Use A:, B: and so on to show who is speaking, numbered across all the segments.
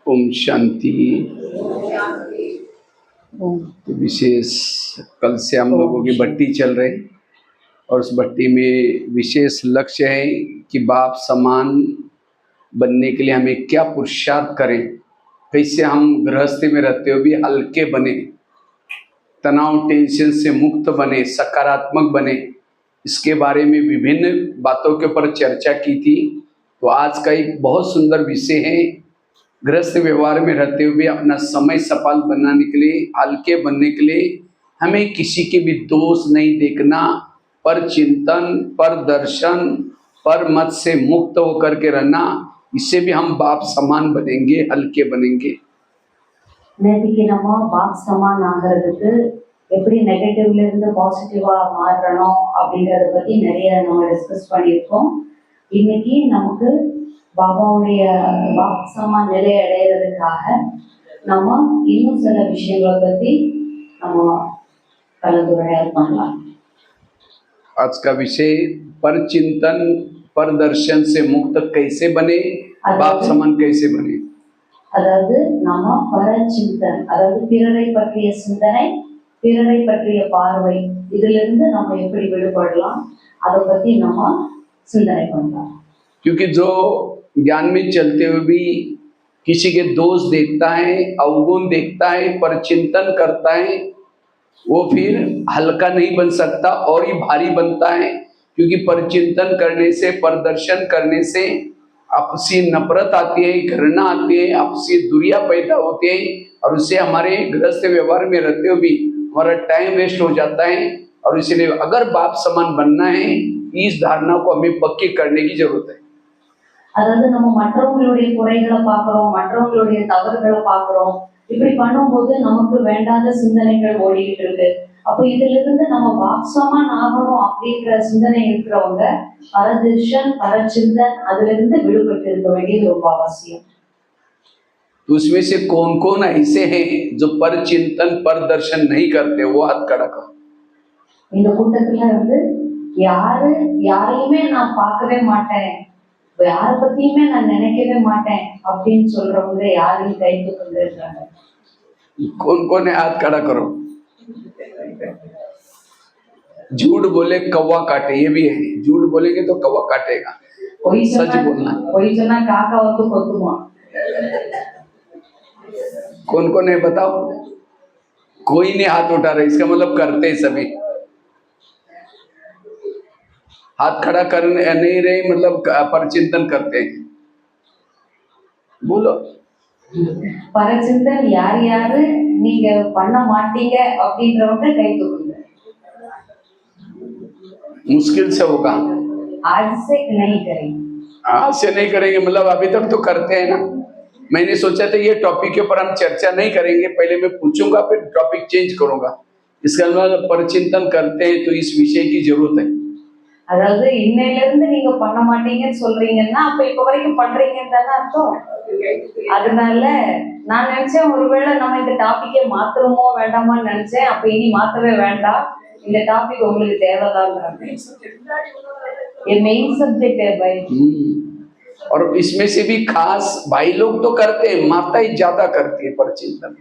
A: ओम शांति। तो विशेष कल से हम लोगों की भट्टी चल रही और उस भट्टी में विशेष लक्ष्य है कि बाप समान बनने के लिए हमें क्या पुरुषार्थ करें, कैसे हम गृहस्थी में रहते हुए भी हल्के बने, तनाव टेंशन से मुक्त बने, सकारात्मक बने। इसके बारे में विभिन्न बातों के ऊपर चर्चा की थी। तो आज का एक बहुत सुंदर विषय है, गृहस्थ व्यवहार में रहते हुए अपना समय सफल बनाने के लिए, हल्के बनने के लिए हमें किसी के भी दोष नहीं देखना, पर चिंतन, पर दर्शन, पर मत से मुक्त होकर के रहना। इससे भी हम बाप समान बनेंगे, हल्के बनेंगे।
B: நேற்றுக்கு நம்ம பாப் சமான் ஆகிறதுக்கு எப்படி நெகட்டிவ்ல இருந்து பாசிட்டிவா மாறணும் அப்படிங்கறத பத்தி நிறைய நம்ம டிஸ்கஸ் பண்ணியிருக்கோம். இன்னைக்கு நமக்கு பாபாவுடைய பாப் சமான் நிலை அடைகிறதுக்காக நம்ம இன்னும் சில விஷயங்களை பத்தி நம்ம கலந்துரையாடல் பண்ணலாம்.
A: आज का विषय पर चिंतन, पर दर्शन से मुक्त कैसे बने, बाप समान कैसे बने।
B: அதாவது நம்ம பரச்சிந்தன், அதாவது பிறரை பற்றிய சிந்தனை, பிறரை பற்றிய பார்வை, இதிலிருந்து நம்ம எப்படி விடுபடலாம் அதை பத்தி நம்ம சிந்தனை பண்ணலாம்.
A: क्योंकि जो ज्ञान में चलते हुए भी किसी के दोष देखता है, अवगुण देखता है, पर चिंतन करता है, वो फिर हल्का नहीं बन सकता और ही भारी बनता है। क्योंकि पर चिंतन करने से, प्रदर्शन करने से आपसी नफरत आती है, घृणा आती है, आपसी दूरियां पैदा होती है और उससे हमारे गृहस्थ व्यवहार में रहते हुए भी हमारा टाइम वेस्ट हो जाता है। और इसलिए अगर बाप समान बनना है, इस धारणा को हमें पक्की करने की जरूरत है।
B: அதாவது நம்ம மற்றவங்களுடைய குறைகளை பார்க்கிறோம், மற்றவங்களுடைய தவறுகளை பார்க்கிறோம். இப்படி பண்ணும்போது நமக்கு வேண்டாத சிந்தனைகள் ஓடிட்டு இருக்கு. அப்போ இதுல இருந்து நம்ம பாப்சமான் ஆகணும் அப்படிங்கிற சிந்தனை இருக்கிறவங்க பரதர்ஷன், பரச்சிந்தன் அதுல இருந்து விடுபட்டு இருக்க வேண்டியது ரொம்ப அவசியம்.
A: उसमें से कौन कौन ऐसे हैं जो पर चिंतन, पर दर्शन नहीं करते, वो हाथ खड़ा करो।
B: இந்த கூட்டத்துல வந்து யாரு யாரையுமே நான் பார்க்கவே மாட்டேன், யார பத்தியுமே நான் நினைக்கவே மாட்டேன் அப்படின்னு சொல்றவங்க யாரையும் கை தூக்குங்க இருக்காங்க.
A: कौन कौन है, हाथ खड़ा करो। झूठ बोले कौवा काटे, ये भी है। झूठ बोलेंगे तो कौवा काटेगा, सच बोलना।
B: कोई जना काका हो तो कोतुमा।
A: कौन कौन है बताओ। कोई नहीं हाथ उठा रहा, इसका मतलब करते सभी। हाथ खड़ा करने नहीं रहे मतलब पर चिंतन करते हैं। बोलो
B: பரச்சிந்தன் யார் யாரு நீங்க பண்ண மாட்டீங்க அப்படின்றவங்க கை தூக்குங்க.
A: मुश्किल से होगा,
B: आज से नहीं करेंगे।
A: आज से नहीं करेंगे मतलब अभी तक तो करते हैं ना। मैंने सोचा था ये टॉपिक के ऊपर हम चर्चा नहीं करेंगे, पहले मैं पूछूंगा फिर टॉपिक चेंज करूंगा। इसका मतलब परचिंतन करते हैं तो इस विषय की जरूरत है।
B: அதாவது இன்னையில இருந்து நீங்க பண்ண மாட்டீங்கன்னு சொல்றீங்கன்னா அப்ப இப்ப வரைக்கும் பண்றீங்கன்னு தானே அர்த்தம். அதனால நான் நினைச்சேன் ஒருவேளை நம்ம இந்த டாபிக்கே மாத்துறோமோ வேண்டாமான்னு நினைச்சேன். அப்ப இனி மாத்தவே வேண்டாம், இந்த டாபிக் உங்களுக்கு தேவைதான்றாங்க. ये मेन सब्जेक्ट है भाई।
A: और इसमें से भी खास भाई लोग तो करते हैं, माता ही ज्यादा करती है परचिंतन।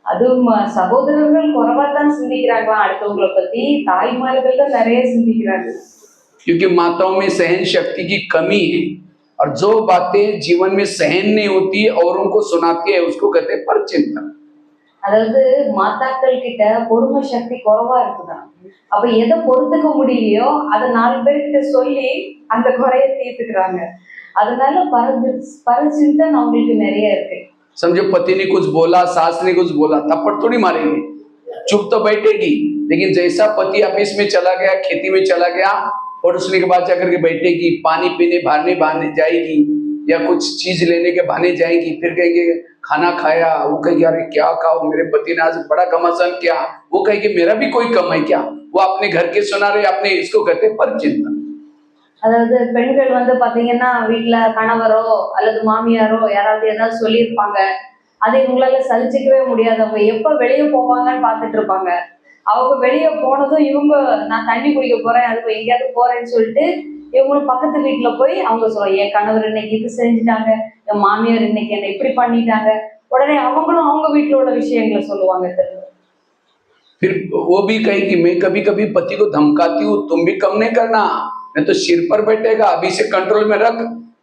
B: அதுவும் சகோதரர்கள் குறைவா தான் சிந்திக்கிறாங்களா அடுத்தவங்களை பத்தி, தாய்மார்கள் தான் நிறைய சிந்திக்கிறாங்க.
A: क्योंकि माताओं में सहन शक्ति की कमी है और जो बातें जीवन में सहन नहीं होती औरों को सुनाती है उसको कहते हैं परचिंतन।
B: அதாவது மாதாக்கள் கிட்ட பொறுமை சக்தி குறைவா இருக்குதான். அப்ப எதை பொறுத்துக்க முடியலையோ அதை 4 பேர்கிட்ட சொல்லி அந்த குறைய தீர்த்துக்கிறாங்க. அதனால பரச்சிந்தன் அவங்களுக்கு நிறைய இருக்கு.
A: समझो पति ने कुछ बोला, सास ने कुछ बोला, थप्पड़ थोड़ी मारेंगे, चुप तो बैठेगी। लेकिन जैसा पति ऑफिस में चला गया, खेती में चला गया, पड़ोसने के बाद जाकर के बैठेगी, पानी पीने बहाने जाएगी या कुछ चीज लेने के बहाने जाएगी, फिर कहेंगे खाना खाया, वो कहेगी अरे क्या खाओ, मेरे पति ने आज बड़ा घमासान किया, वो कहेगी मेरा भी कोई कम है क्या। वो अपने घर के सुना रहे, अपने इसको कहते हैं परचिंतन।
B: அதாவது பெண்கள் வந்து பாத்தீங்கன்னா வீட்டுல கணவரோ அல்லது மாமியாரோ யாராவது ஏதாவது சொல்லியிருப்பாங்க, அதை இவங்களால சலிச்சுக்கவே முடியாது. அவங்க எப்ப வெளியே போவாங்கன்னு பாத்துட்டு இருப்பாங்க. அவங்க வெளியே போனதும் இவங்க நான் தண்ணி குடிக்க போறேன், அதுக்கு எங்கேயாவது போறேன்னு சொல்லிட்டு இவங்களும் பக்கத்து வீட்டுல போய் அவங்க சொல்ல, என் கணவர் இன்னைக்கு இது செஞ்சுட்டாங்க, என் மாமியார் இன்னைக்கு என்ன இப்படி பண்ணிட்டாங்க, உடனே அவங்களும் அவங்க வீட்டுல உள்ள விஷயங்களை சொல்லுவாங்க திரும்ப.
A: फिर वो भी कही कि मैं कभी कभी पति को धमकाती हूँ, तुम भी कम नहीं करना, मैं तो सिर पर बैठेगा, अभी से कंट्रोल में रख।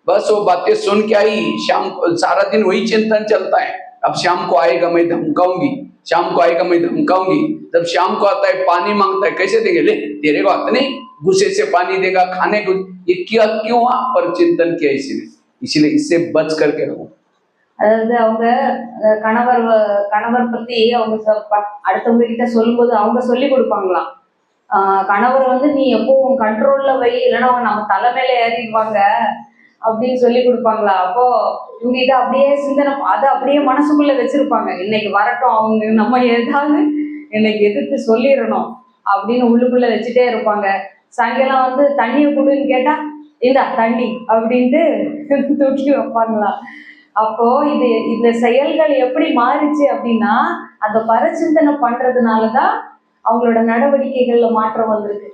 A: बस वो बातें सुन के आई, शाम को सारा दिन वही चिंतन चलता है। अब शाम को आएगा मैं धमकाऊंगी, शाम को आएगा मैं धमकाऊंगी। जब शाम को आता है पानी मांगता है, कैसे देंगे, ले तेरे को आता नहीं, गुस्से से पानी देगा, खाने को। ये क्या क्यों पर चिंतन किया इसलिए इससे बच करके रहो।
B: அதாவது அவங்க கணவர் பத்தி அவங்க அடுத்தவங்க கிட்ட சொல்லும்போது அவங்க சொல்லி கொடுப்பாங்களாம். கணவர் வந்து நீ எப்பவும் கண்ட்ரோல்ல வை, இல்லைன்னா அவங்க நம்ம தலைமையில ஏறிடுவாங்க அப்படின்னு சொல்லி கொடுப்பாங்களா. அப்போ இவங்க இதை அப்படியே சிந்தனை அதை அப்படியே மனசுக்குள்ள வச்சிருப்பாங்க. இன்னைக்கு வரட்டும், அவங்க நம்ம ஏதாவது இன்னைக்கு எதிர்த்து சொல்லிடணும் அப்படின்னு உள்ளுக்குள்ள வச்சுட்டே இருப்பாங்க. சாயங்காலம் வந்து தண்ணியை கொடுன்னு கேட்டா இந்தா தண்ணி அப்படின்ட்டு தூக்கி வைப்பாங்களா. அப்போ இந்த செயல்கள் எப்படி மாறிச்சு அப்படின்னா அந்த பரச்சிந்தனை பண்றதுனாலதான் அவங்களோட நடவடிக்கைகள்ல மாற்றம் வந்திருக்கு.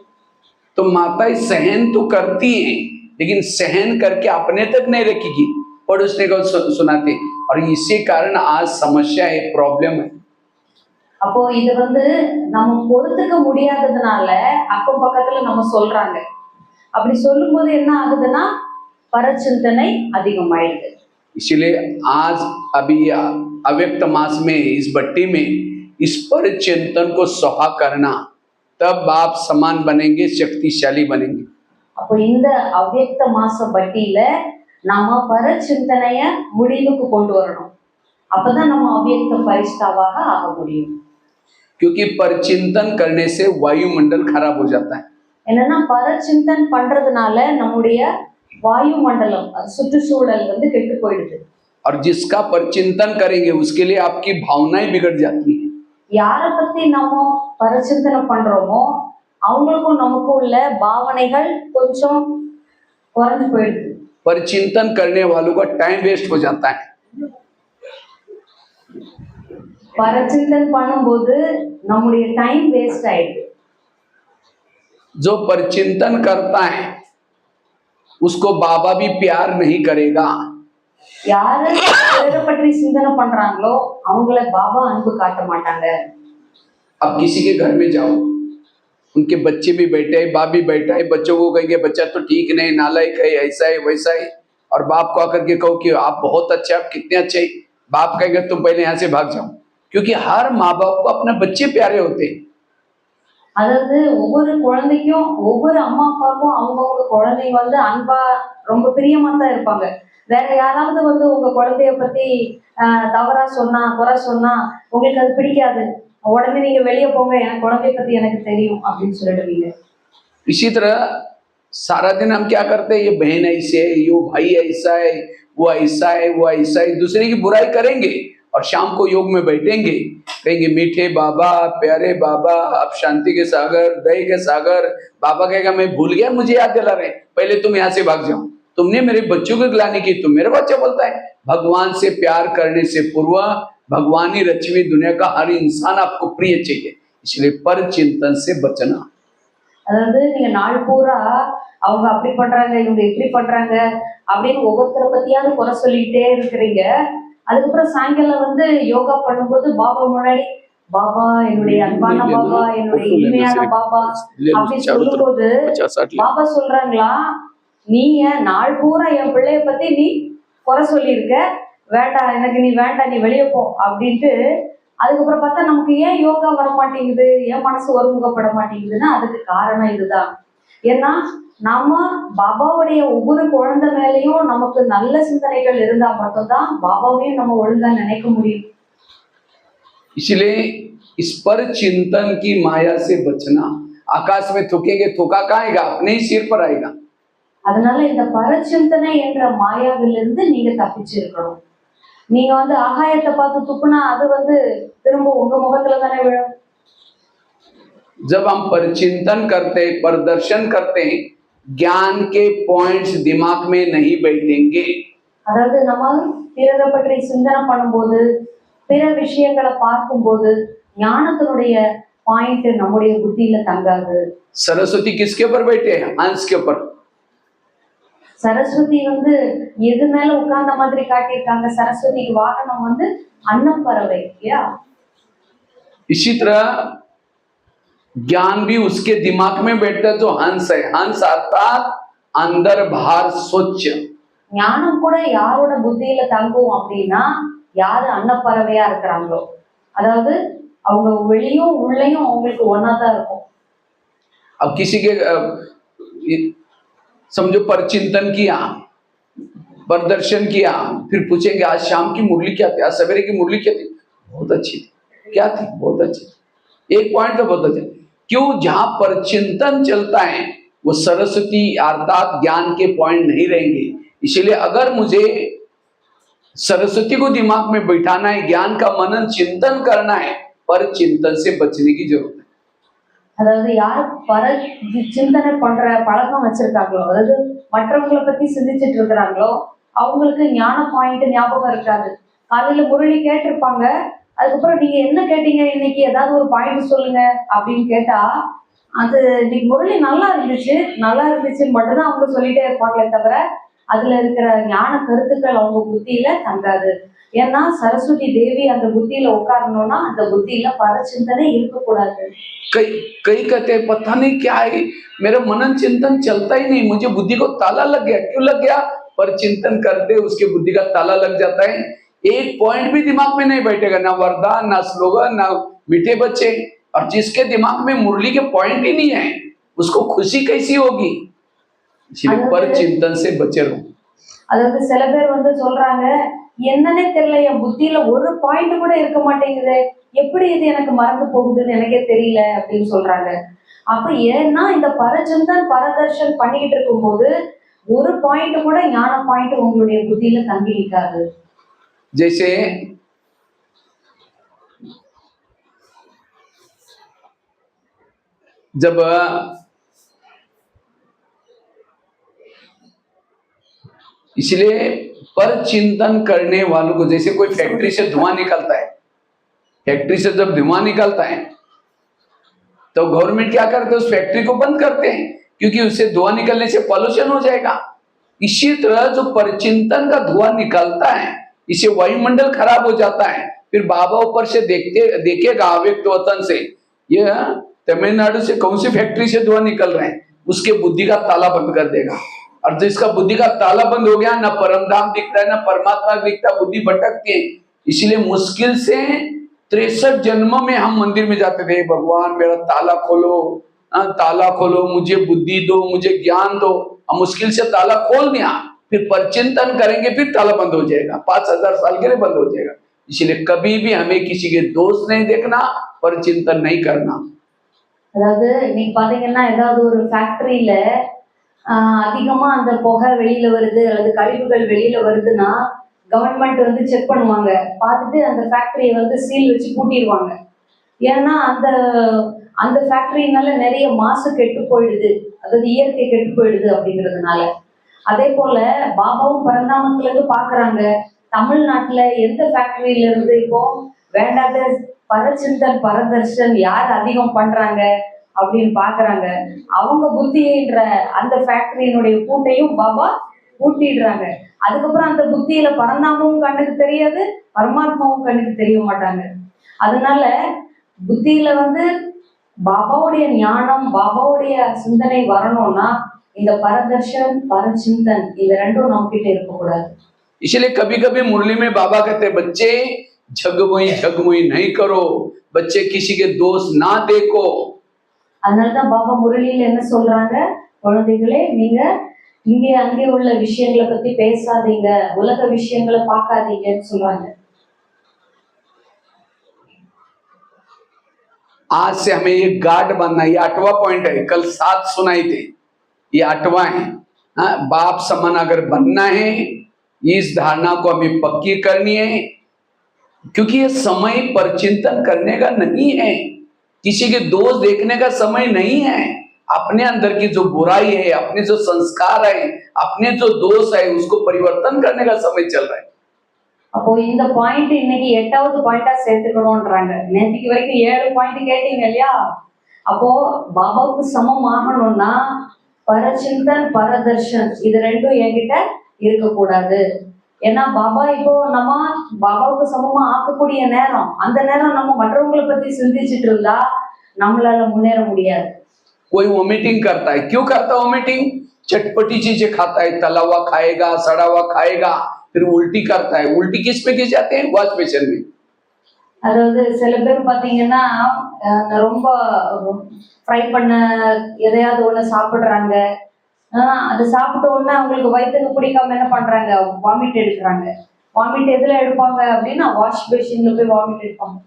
A: तो माताएं सहन तो करती हैं, लेकिन सहन करके अपने तक नहीं रखेगी, पड़ोसने को सुनाते, और इसी कारण आज समस्या है, प्रॉब्लम है।
B: அப்போ இது வந்து நம்ம பொறுத்துக்க முடியாததுனால அக்கம் பக்கத்துல நம்ம சொல்றாங்க. அப்படி சொல்லும்போது என்ன ஆகுதுன்னா பரச்சிந்தனை அதிகமாயிடுது.
A: इसलिए आज अभी अव्यक्त मास में इस भट्टी में इस पर चिंतन को सहा करना, तब आप समान बनेंगे, शक्तिशाली बनेंगे।
B: அப்போ இந்த அவ்யக்த மாச பட்டியில நாம பரச்சிந்தனைய முடிவுக்கு கொண்டு வரணும். அப்பதான் நம்ம அவ்யக்த பரிஷ்டாவாக ஆக முடியும்.
A: क्योंकि परचिंतन करने से वायुमंडल खराब हो जाता है।
B: என்னன்னா பரச்சிந்தன் பண்றதுனால நம்முடைய வாயுமண்டலம் சுற்றுச்சூழல் வந்து கெட்டு போயிடுது.
A: और जिसका परचिंतन करेंगे उसके लिए आपकी भावनाएं बिगड़ जाती हैं।
B: யாரை பத்தி நம்ம பரச்சிந்தனை பண்றோமோ அவங்களுக்கும் நமக்கும் உள்ள பாவனைகள் கொஞ்சம் குறைஞ்சு போயிடுது.
A: परचिंतन करने वालों का टाइम वेस्ट हो जाता है।
B: பரச்சிந்தன் பண்ணும்போது நம்முடைய டைம் வேஸ்ட் ஆயிடுது.
A: जो परचिंतन करता है उसको बाबा भी प्यार नहीं करेगा।
B: யாரு பிறரை பற்றி சிந்தனை பண்றாங்களோ அவங்கள பாபா அன்பு காட்ட மாட்டாங்க.
A: अब किसी के घर में जाओ, उनके बच्चे भी बैठे हैं, बाप भी बैठा है, बच्चों को कहेंगे बच्चा तो ठीक नहीं, नालायक है, ऐसा है वैसा है, और बाप को आकर के कहो कि आप बहुत अच्छे, आप कितने अच्छे हैं, बाप कहेंगे तुम पहले यहाँ से भाग जाओ। क्योंकि हर माँ बाप को अपने बच्चे प्यारे होते हैं।
B: அதாவது ஒவ்வொரு குழந்தைக்கும் ஒவ்வொரு அம்மா அப்பாவுக்கும் அவங்கவுங்க குழந்தைங்க வந்து அன்பா ரொம்ப பிரியமா தான் இருப்பாங்க. வேற யாராவது வந்து உங்க குழந்தைய பத்தி தவறா சொன்னா குறை சொன்னா உங்களுக்கு அது பிடிக்காது. உடனே நீங்க வெளியே போங்க, எனக்கு குழந்தைய பத்தி எனக்கு தெரியும் அப்படின்னு சொல்லிடுவீங்க.
A: इसी तरह सारा दिन हम क्या करते हैं, ये बहन ऐसे है, ये भाई ऐसा है, वो ऐसा है, वो ऐसा है, दूसरे की बुराई करेंगे, और शाम को योग में बैठेंगे, कहेंगे मीठे बाबा, प्यारे बाबा, आप शांति के सागर, दया के सागर। बाबा कहेगा मैं भूल गया, मुझे याद दिला रहे, पहले तुम यहाँ से भाग जाओ, तुमने मेरे बच्चों को गिलानी की, तुम मेरा बच्चा बोलता है। भगवान से प्यार करने से पूर्व भगवानी रचवी दुनिया का हर इंसान आपको प्रिय चाहिए, इसलिए पर चिंतन से बचना।
B: அதாவது நீங்க நாள் பூரா அவங்க அப்படி பண்றாங்க இவங்க இப்படி பண்றாங்க அப்படின்னு ஒவ்வொருத்தரை பத்தியாவது குறை சொல்லிக்கிட்டே இருக்கிறீங்க. அதுக்கப்புறம் சாயங்காலம் வந்து யோகா பண்ணும்போது பாபா முன்னாடி பாபா என்னுடைய அன்பான பாபா, என்னுடைய இனிமையான பாபா அப்படி சொல்லும்போது பாபா சொல்றாங்களா, நீங்க நாள் பூரா என் பிள்ளைய பத்தி நீ குறை சொல்லியிருக்க, வேண்டாம் எனக்கு நீ வேண்டாம், நீ வெளியே போ அப்படின்ட்டு. அதுக்கப்புறம் பார்த்தா நமக்கு ஏன் யோகா வர மாட்டேங்குது, ஏன் மனசு ஒருமுகப்பட மாட்டேங்குதுன்னா அதுக்கு காரணம் இதுதான். ஏன்னா நம்ம பாபாவுடைய ஒவ்வொரு குழந்தை மேலேயும் நமக்கு நல்ல சிந்தனைகள் இருந்தா மட்டும்தான் பாபாவையும் நம்ம ஒழுங்கா நினைக்க முடியும்.
A: इसलिए इस पर चिंतन की माया से बचना। आकाश में थूकेंगे, थूका कहाँ आएगा, अपने ही सिर पर आएगा।
B: அதனால இந்த பரச்சிந்தனை என்ற மாயாவிலிருந்து நீங்க தப்பிச்சிருக்கணும். நீங்க வந்து ஆகாயத்தை பார்த்து துப்புனா அது வந்து திரும்ப உங்க முகத்துல தானே விழும்.
A: जब हम परिचिंतन करते हैं, प्रदर्शन करते हैं, ज्ञान के पॉइंट्स दिमाग में नहीं बैठेंगे।
B: அதாவது நம்ம பிறரை பற்றி சிந்தனை பண்ணும்போது, பிற விஷயங்களை பார்க்கும்போது ஞானத்தினுடைய பாயிண்ட் நம்முடைய புத்தியில தங்காது.
A: सरस्वती किसके ऊपर बैठे हैं, हंस के ऊपर।
B: சரஸ்வதி வந்து எது மேல உட்கார்ந்த மாதிரி காட்டியிருக்காங்க. சரஸ்வதிக்கு வாகனம் வந்து அன்னப்பறவை இல்லையா?
A: इसी तरह ज्ञान भी उसके दिमाग में बैठता है जो हंस है। हंस अर्थात अंदर बाहर स्वच्छ।
B: ஞானம் கூட யாரோட புத்தியில தங்கும் அப்படின்னா யாரு அன்னப்பறவையா இருக்கிறாங்களோ, அதாவது அவங்க வெளியும் உள்ளேயும் அவங்களுக்கு ஒன்னாதான் இருக்கும்.
A: अब किसी के समझो परचिंतन किया, प्रदर्शन किया, फिर पूछेंगे आज शाम की मुरली क्या थी, आज सवेरे की मुरली क्या थी, बहुत अच्छी थी, क्या थी, बहुत अच्छी थी। एक पॉइंट तो बहुत अच्छा, क्यों? जहां परचिंतन चलता है वो सरस्वती अर्थात ज्ञान के पॉइंट नहीं रहेंगे। इसलिए अगर मुझे सरस्वती को दिमाग में बैठाना है, ज्ञान का मनन चिंतन करना है, पर चिंतन से बचने की जरूरत है।
B: அதாவது யார் சிந்தனை பண்ற பழக்கம் வச்சிருக்காங்களோ, அதாவது மற்றவங்களை பத்தி சிந்திச்சுட்டு இருக்கிறாங்களோ அவங்களுக்கு ஞான பாயிண்ட் ஞாபகம் இருக்காது. காலையில முரளி கேட்டிருப்பாங்க, அதுக்கப்புறம் நீங்க என்ன கேட்டீங்க இன்னைக்கு, ஏதாவது ஒரு பாயிண்ட் சொல்லுங்க அப்படின்னு கேட்டா அது இன்னைக்கு முரளி நல்லா இருந்துச்சுன்னு மட்டும்தான் அவங்க சொல்லிட்டே இருப்பாங்களே தவிர அதுல இருக்கிற ஞான கருத்துக்கள் அவங்க புத்தியில தங்காது. ஏன்னா சரஸ்வதி தேவி அந்த புத்தியில உட்காரணும்னா அந்த புத்தியில பரச்சிந்தனை இருக்கக்கூடாது.
A: कई कई कहते हैं पता नहीं क्या है, मेरा मनन चिंतन चलता ही नहीं, मुझे बुद्धि को ताला लग गया। क्यों लग गया? पर चिंतन करते उसके बुद्धि का ताला लग जाता है, एक पॉइंट भी दिमाग में नहीं बैठेगा, ना वरदान, ना स्लोगन, ना मीठे बच्चे। और जिसके दिमाग में मुरली के पॉइंट ही नहीं है उसको खुशी कैसी होगी? इसलिए पर चिंतन से बचे रहो।
B: அதாவது சில பேர் வந்து சொல்றாங்க, என்னன்னே தெரியல, என் புத்தியில ஒரு பாயிண்ட் கூட இருக்க மாட்டேங்குது, எப்படி இது எனக்கு மறந்து போகுதுன்னு எனக்கே தெரியல அப்படின்னு சொல்றாங்க. அப்ப ஏன்னா இந்த பரச்சிந்தன் பரதர்ஷன் பண்ணிக்கிட்டு இருக்கும்போது ஒரு பாயிண்ட் கூட ஞான பாயிண்ட் உங்களுடைய புத்தியில தங்கி நிற்காது.
A: जैसे जब इसलिए पर चिंतन करने वालों को, जैसे कोई फैक्ट्री से धुआं निकलता है, फैक्ट्री से जब धुआं निकलता है तो गवर्नमेंट क्या करते है, उस फैक्ट्री को बंद करते हैं, क्योंकि उससे धुआं निकलने से पॉल्यूशन हो जाएगा। इसी तरह जो परचिंतन का धुआं निकलता है इससे वायुमंडल खराब हो जाता है। फिर बाबा ऊपर से देखेगा अव्यक्त वतन से, ये तमिलनाडु से कौन सी फैक्ट्री से धुआं निकल रहे हैं, उसके बुद्धि का ताला बंद कर देगा। और जिसका बुद्धि का ताला बंद हो गया, ना परमधाम दिखता है, ना परमात्मा दिखता, बुद्धि भटकती है। इसलिए मुश्किल से 63 जन्मों में हम मंदिर में जाते थे, भगवान मेरा ताला खोलो, ताला खोलो, मुझे बुद्धि दो, मुझे ज्ञान दो। हम मुश्किल से ताला खोल दिया, फिर परचिंतन करेंगे, फिर ताला बंद हो जाएगा, 5000 साल के लिए बंद हो जाएगा। इसलिए कभी भी हमें किसी के दोष नहीं देखना, परचिंतन नहीं करना।
B: அதாவது இன்னைக்கு பாத்தீங்கன்னா ஏதாவது ஒரு ஃபேக்டரியில அதிகமா அந்த புகை வெளியில வருது அல்லது கழிவுகள் வெளியில வருதுன்னா கவர்மெண்ட் வந்து செக் பண்ணுவாங்க, பார்த்துட்டு அந்த ஃபேக்டரியை வந்து சீல் வச்சு பூட்டிடுவாங்க. ஏன்னா அந்த அந்த ஃபேக்டரினால நிறைய மாசு கெட்டு போயிடுது, அதாவது இயற்கை கெட்டு போயிடுது அப்படிங்கிறதுனால. அதே போல பாபாவும் பரந்தாமத்துல இருந்து பாக்குறாங்க, தமிழ்நாட்டுல எந்த ஃபேக்டரியில இருந்து இப்போ வேண்டாத பரச்சிந்தன் பரதர்ஷன் யார் அதிகம் பண்றாங்க அப்படின்னு பாக்குறாங்க. அவங்க புத்தின்ற அந்த ஃபேக்டரியினுடைய பூட்டையும் பாபா பூட்டிடுறாங்க. அதுக்கப்புறம் அந்த புத்தியில பரந்தாமும் கண்ணுக்கு தெரியாது, பரமாத்மாவும் கண்ணுக்கு தெரிய மாட்டாங்க. அதனால புத்தியில வந்து பாபாவுடைய ஞானம் பாபாவுடைய சிந்தனை வரணும்னா இந்த பரதர்ஷன் பரச்சிந்தன் இது ரெண்டும் நம்ம கிட்ட இருக்கக்கூடாது.
A: इसलिए कभी कभी मुरली में बाबा कहते बच्चे झगमुई नहीं करो, बच्चे किसी के दोष ना देखो।
B: அதனாலதான் பாபா முரளியில என்ன சொல்றாங்க, குழந்தைகளே நீங்க இங்கே அங்கே உள்ள விஷயங்களை பத்தி பேசாதீங்க, உலக விஷயங்களை பார்க்காதீங்கன்னு சொல்றாங்க.
A: आज से हमें ये गार्ड बनना, ये 8वां पॉइंट है, कल 7 सुनाई थे, ये 8वां है। बाप समान अगर बनना है, इस धारणा को हमें पक्की करनी है, क्योंकि ये समय परचिंतन करने का नहीं है, किसी के दोष देखने का समय नहीं है। अपने अंदर की जो बुराई है, अपने जो संस्कार है, अपने जो दोष है, उसको परिवर्तन करने का समय चल रहा है।
B: அப்போ இந்த பாயிண்ட் இன்னைக்கு 8வது பாயிண்டா சேர்த்துக்கணும்ன்றாங்க. நேற்றுக்கு வரைக்கும் 7 பாயிண்ட் கேட்டீங்க இல்லையா? அப்போ பாபாவுக்கு சமம் ஆகணும்னா பரச்சிந்தன் பரதர்ஷன் இது ரெண்டும் என்கிட்ட இருக்கக்கூடாது. ஏன்னா பாபா இப்போ நம்ம பாபாவுக்கு சமமா ஆக்கக்கூடிய நேரம், அந்த நேரம் நம்ம மற்றவங்களை பத்தி சிந்திச்சுட்டு இருந்தா நம்மளால முன்னேற முடியாது.
A: कोई वॉमिटिंग करता है, क्यों करता है वॉमिटिंग? चटपटी चीजें खाता है, तला हुआ खाएगा, सड़ा हुआ खाएगा, फिर उल्टी करता है। उल्टी किस पे की जाते हैं? वॉश बेसिन में।
B: அதாவது சில பேர் பாத்தீங்கன்னா ரொம்ப ஃப்ரை பண்ண எதையாவது ஒண்ணு சாப்பிடுறாங்க. அது சாப்பிட்ட உடனே அவங்களுக்கு வயிற்றுக்கு பிடிக்காம என்ன பண்றாங்க, வாமிட் எடுக்கிறாங்க. வாமிட் எதுல எடுப்பாங்க அப்படின்னா வாஷ் பேசின்ல போய் வாமிட் எடுப்பாங்க.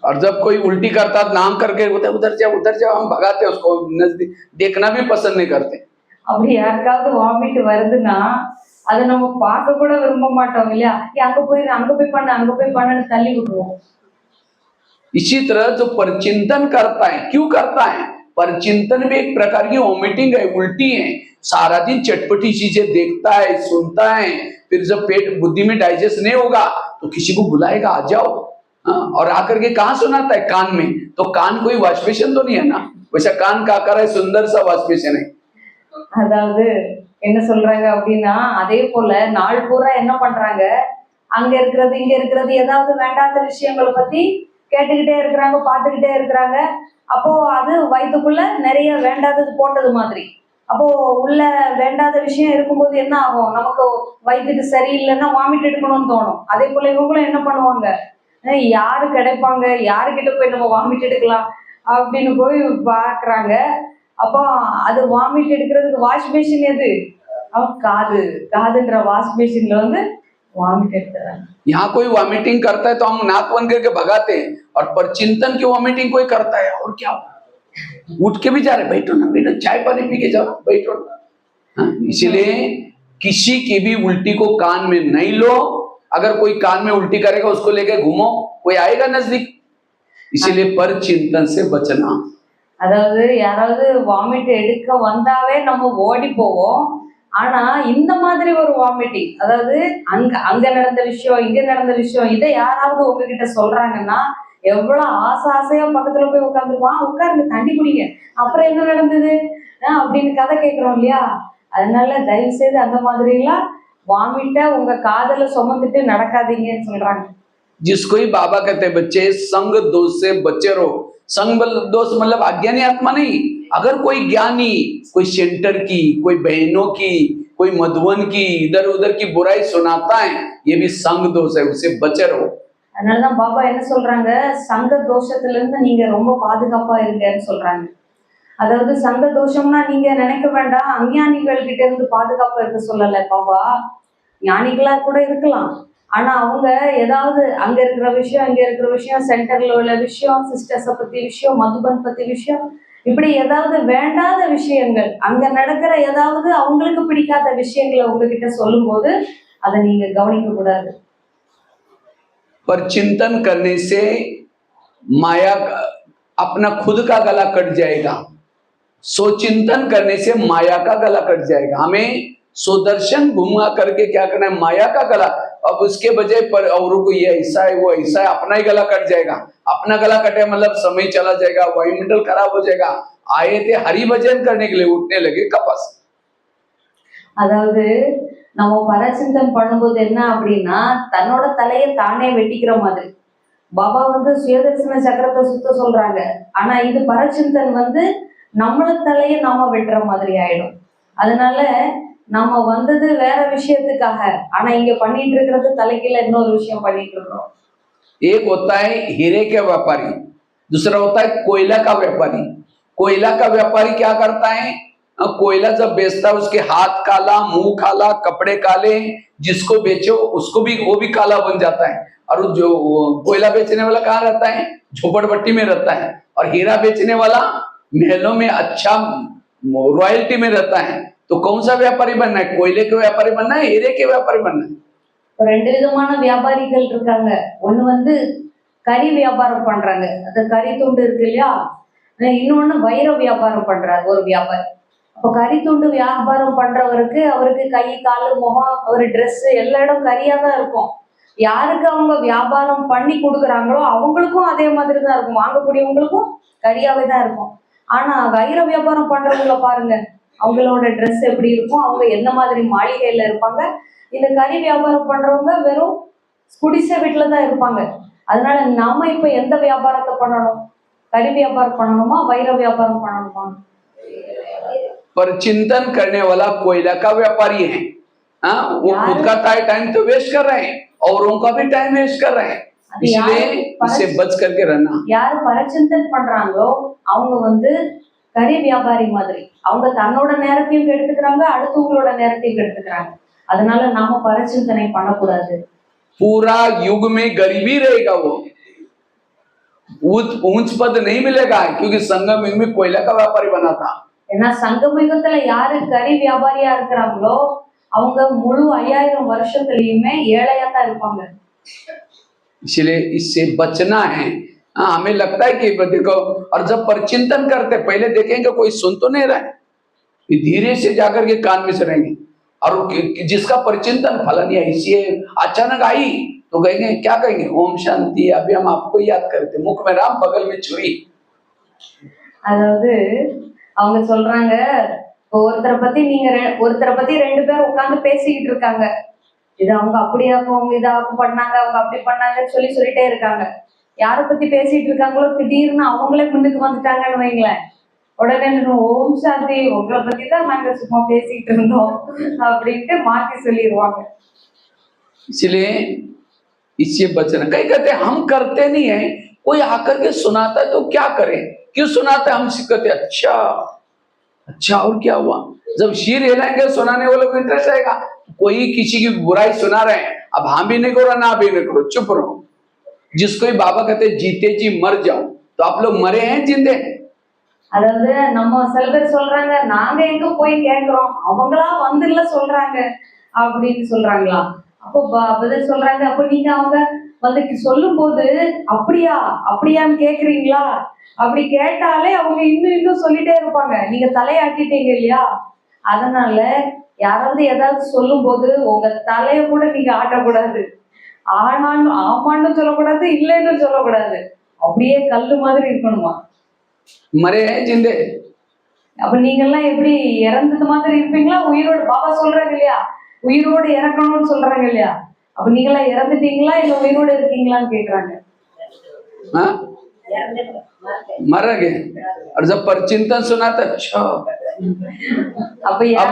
A: और जब कोई उल्टी करता है नाम करके उधर जाओ हम भगाते हैं उसको, नजदीक देखना भी पसंद नहीं करते।
B: அப்படி யாருக்காவது வாமிட் வருதுன்னா அதை நம்ம பார்க்க கூட விரும்ப மாட்டோம் இல்லையா? அங்க போய் பண்ணுன்னு தள்ளி விட்டுருவோம்.
A: इसी तरह जो परचिंतन करता है, क्यों करता है? परचिंतन में एक प्रकार की वॉमिटिंग है, उल्टी है। सारा दिन चटपटी चीजें देखता है, सुनता है, फिर जब पेट बुद्धि में डाइजेस्ट नहीं होगा तो किसी को बुलाएगा, आ जाओ। और आकर के कहाँ सुनाता है? कान में। तो कान कोई वॉश बेसिन तो नहीं है ना, वैसा कान का आकार है, सुंदर सा वॉश बेसिन है।
B: அதாவது என்ன சொல்றாங்க அப்படின்னா, அதே போல நாள் பூரா என்ன பண்றாங்க, அங்க இருக்கிறது இங்க இருக்கிறது ஏதாவது வேண்டாத விஷயங்களை பத்தி கேட்டுக்கிட்டே இருக்கிறாங்க, பார்த்துக்கிட்டே இருக்கிறாங்க. அப்போ அது வயிற்றுக்குள்ள நிறைய வேண்டாதது போட்டது மாதிரி. அப்போ உள்ள வேண்டாத விஷயம் இருக்கும்போது என்ன ஆகும், நமக்கு வயிற்றுக்கு சரியில்லைன்னா வாமிட் எடுக்கணும்னு தோணும். அதே போல இவங்களும் என்ன பண்ணுவாங்க, யாரு கிடைப்பாங்க, யாருக்கிட்ட போய் நம்ம வாமிட் எடுக்கலாம் அப்படின்னு போய் பாக்குறாங்க. அப்போ அது வாமிட் எடுக்கிறதுக்கு வாஷ் பேசின் எது, அவன் காதுன்ற வாஷ் பேசின்ல வந்து वामिट करता है।
A: यहाँ कोई वॉमिटिंग करता है तो हम नाक बंद करके भगाते हैं, और परचिंतन की वॉमिटिंग कोई करता है और क्या, उठ के भी जा रहे, बैठो ना बैठो, चाय पानी पी के जाओ, बैठो ना। इसीलिए किसी की भी उल्टी को कान में नहीं लो। अगर कोई कान में उल्टी करेगा उसको लेके घूमो, कोई आएगा नजदीक। इसीलिए परचिंतन से बचना।
B: அதாவது யாராவது வாமிட் எடுக்க வந்தாவே நம்ம ஓடி போவோம். ஆனா இந்த மாதிரி ஒரு வாமிட்டிங், அதாவது அங்க நடந்த விஷயம், இங்க நடந்த விஷயம், இதை யாராவது உங்ககிட்ட சொல்றாங்கன்னா எவ்வளவு ஆசையா பக்கத்துல போய் உட்காந்துருவான், உட்காருங்க தண்ணி குடிங்க, அப்புறம் என்ன நடந்தது அப்படின்னு கதை கேட்கிறோம் இல்லையா? அதனால தயவு செய்து அந்த மாதிரி எல்லாம் வாமிட்ட உங்க காதல சுமந்துட்டு நடக்காதீங்கன்னு சொல்றாங்க.
A: जिसको ही बाबा कहते हैं बच्चे संग दोष से बचे रहो। संग दोष मतलब अज्ञानी आत्मा नहीं। अगर कोई ज्ञानी, कोई सेंटर की, कोई बहनों की, कोई मधुबन की, इधर उधर की बुराई सुनाता है, ये भी संग दोष है, उसे बचे रहो।
B: அதனாலதான் பாபா என்ன சொல்றாங்க, சங்க தோஷத்துல இருந்து நீங்க ரொம்ப பாதுகாப்பா இருங்கன்னு சொல்றாங்க. அதாவது சங்க தோஷம்னா நீங்க நினைக்க வேண்டாம், அஞ்ஞானிகள் கிட்ட இருந்து பாதுகாப்பா இருக்க சொல்லல பாபா. ஞானிகளா கூட இருக்கலாம், ஆனா அவங்க ஏதாவது அங்க இருக்கிற விஷயம், இங்க இருக்கிற விஷயம், சென்டர்ல உள்ள விஷயம், சிஸ்டர்ஸை பத்தி விஷயம், மதுபன் பத்தி விஷயம், இப்படி ஏதாவது வேண்டாத விஷயங்கள், அங்க நடக்கிற ஏதாவது அவங்களுக்கு பிடிக்காத விஷயங்களை உங்ககிட்ட சொல்லும் போது அதை நீங்க கவனிக்க கூடாது.
A: पर चिंतन करने से माया अपना खुद का गला कट जाएगा। सोचिंतन करने से माया का गला कट जाएगा। हमें सुदर्शन घुमा करके क्या करना है, माया का गला। अब उसके बजाय पर औरों को ये ऐसा है वो ऐसा है, अपना ही गला कट जाएगा। अपना गला कटे मतलब समय चला जाएगा, वायुमंडल खराब हो जाएगा। आए थे हरि भजन करने के लिए, उठने लगे कपास।
B: அதாவது நம்ம பரச்சிந்தன் பண்ணும்போது என்ன அப்படின்னா, தன்னோட தலையை தானே வெட்டிக்கிற மாதிரி. பாபா வந்து சுயதர்சன சக்கரத்தை சுத்த சொல்றாங்க, ஆனா இது பரச்சிந்தன் வந்து நம்மள தலையை நாம வெட்டுற மாதிரி ஆயிடும். அதனால நம்ம வந்தது வேற விஷயத்துக்காக, ஆனா இங்க பண்ணிட்டு இருக்கிறது தலைக்கீழ இன்னொரு விஷயம் பண்ணிட்டு இருக்கோம்.
A: एक होता है हीरे के व्यापारी, दूसरा होता है कोयला का व्यापारी। कोयला का व्यापारी क्या करता है, कोयला जब बेचता है उसके हाथ काला, मुंह काला, कपड़े काले, जिसको बेचो उसको भी वो भी काला बन जाता है। और जो कोयला बेचने वाला कहाँ रहता है, झोपड़पट्टी में रहता है। और हीरा बेचने वाला महलों में अच्छा रॉयल्टी में रहता है। तो कौन सा व्यापारी बनना है, कोयले के व्यापारी बनना है, हीरे के व्यापारी बनना है?
B: ரெண்டு விதமான வியாபாரிகள் இருக்காங்க. ஒண்ணு வந்து கறி வியாபாரம் பண்றாங்க, அந்த கறி துண்டு இருக்கு இல்லையா, இன்னொன்னு வைர வியாபாரம் பண்றாரு ஒரு வியாபாரி. அப்போ கறி துண்டு வியாபாரம் பண்றவருக்கு அவருக்கு கை காலு முகம் அவர் ட்ரெஸ் எல்லா இடம் கறியா தான் இருக்கும். யாருக்கு அவங்க வியாபாரம் பண்ணி கொடுக்குறாங்களோ அவங்களுக்கும் அதே மாதிரி தான் இருக்கும், வாங்கக்கூடியவங்களுக்கும் கறியாவே தான் இருக்கும். ஆனா வைர வியாபாரம் பண்றவங்கள பாருங்க, அவங்களோட ட்ரெஸ் எப்படி இருக்கும், அவங்க எந்த மாதிரி மாளிகையில இருப்பாங்க. இந்த கறி வியாபாரம் பண்றவங்க வெறும் குடிசை வீட்டுல தான் இருப்பாங்க. அதனால நாம இப்ப எந்த வியாபாரத்தை பண்ணணும்? கறி வியாபாரம் பண்ணணுமா, வைர வியாபாரம் பண்ணணுமா?
A: पर चिंतन करने वाला कोयला का व्यापारी है। हाँ, वो खुद का टाइम तो वेस्ट कर रहे हैं, औरों का भी टाइम वेस्ट कर रहे हैं। इसलिए इससे बच करके रहना।
B: யாரு பரச்சிந்தன் பண்றாங்களோ அவங்க வந்து கறி வியாபாரி மாதிரி, அவங்க தன்னோட நேரத்தையும் கெடுத்துக்கிறாங்க, அடுத்தவங்களோட நேரத்தையும் கெடுத்துக்கிறாங்க. அதனால நாம பரச்சிந்தனை பண்ணக்கூடாது.
A: पूरा युग में गरीबी रहेगा, वो ऊंच पद नहीं मिलेगा, क्योंकि संगम युग में कोयला का व्यापारी बना था।
B: ஏன்னா சங்கம யுகத்துல யாரு கறி வியாபாரியா இருக்கிறாங்களோ அவங்க முழு 5000 வருஷத்துலயுமே ஏழையா தான் இருப்பாங்க.
A: इसलिए इससे बचना है। हाँ, हमें लगता है कि देखो, और जब परचिंतन करते पहले देखेंगे कोई सुन तो नहीं रहा है, धीरे से जाकर के कान में सुनेंगे। और जिसका परचिंतन फलन या ऐसी अचानक आई तो कहेंगे, क्या कहेंगे, ओम शांति। अभी हम आपको याद करते, मुख में राम बगल में छुरी।
B: அதாவது அவங்க சொல்றாங்க, ஒருத்தரை பத்தி 2 பேர் உட்கார்ந்து பேசிக்கிட்டு இருக்காங்க. இது அவங்க அப்படியாக்கும், அவங்க இதாக்கும் பண்ணாங்க, அவங்க அப்படி பண்ணாங்கன்னு சொல்லிட்டே இருக்காங்க. யாரை பத்தி பேசிட்டு இருக்காங்களோ திடீர்னு அவங்களே முன்னுக்கு வந்துட்டாங்கன்னு வைங்களேன், உடனே ஓம் சாந்தி, உங்களை பத்தி தான் நாங்க சும்மா பேசிட்டு இருந்தோம் அப்படின்ட்டு மாத்தி சொல்லிடுவாங்க.
A: इसलिए इससे बचना। कई कहते हम करते नहीं है, कोई आकर के सुनाता है तो क्या करें, क्यों सुनाता है, हम कहते अच्छा अच्छा और क्या हुआ। जब शीर हिलाएंगे सुनाने वालों को इंटरेस्ट आएगा। कोई किसी की बुराई सुना रहे हैं, अब हाँ भी नहीं करो ना भी नहीं करो, चुप रहो। जिसको ही बाबा कहते जीते जी मर जाओ, तो आप लोग मरे हैं जिंदे हैं?
B: அதாவது நம்ம சில பேர் சொல்றாங்க, நாங்க எங்க போய் கேட்கிறோம், அவங்களா வந்து இல்ல சொல்றாங்க அப்படின்னு சொல்றாங்களா. அப்போ பதில் சொல்றாங்க, அப்ப நீங்க அவங்க வந்து சொல்லும் போது அப்படியா அப்படியான்னு கேக்குறீங்களா, அப்படி கேட்டாலே அவங்க இன்னும் சொல்லிட்டே இருப்பாங்க, நீங்க தலையாட்டிட்டீங்க இல்லையா. அதனால யாராவது ஏதாவது சொல்லும் போது உங்க தலைய கூட நீங்க ஆட்டக்கூடாது, ஆனான்னு ஆமான்னு சொல்லக்கூடாது, இல்லைன்னு சொல்லக்கூடாது, அப்படியே கல்லு மாதிரி இருக்கணுமா.
A: मरे हैं जिंदे?
B: அப்ப நீங்க எல்லாம் எப்படி இறந்தது மாதிரி இருப்பீங்களா, உயிரோடு? பாபா சொல்றாங்க இல்லையா, உயிரோடு இறக்கணும்னு சொல்றாங்க இல்லையா. அப்ப நீங்க எல்லாம் இறந்துட்டீங்களா இல்ல உயிரோடு இருக்கீங்களான்னு கேக்குறாங்க.
A: हाँ? मर गए। और जब परचिंतन सुना तो अच्छा,
B: அப்ப
A: अब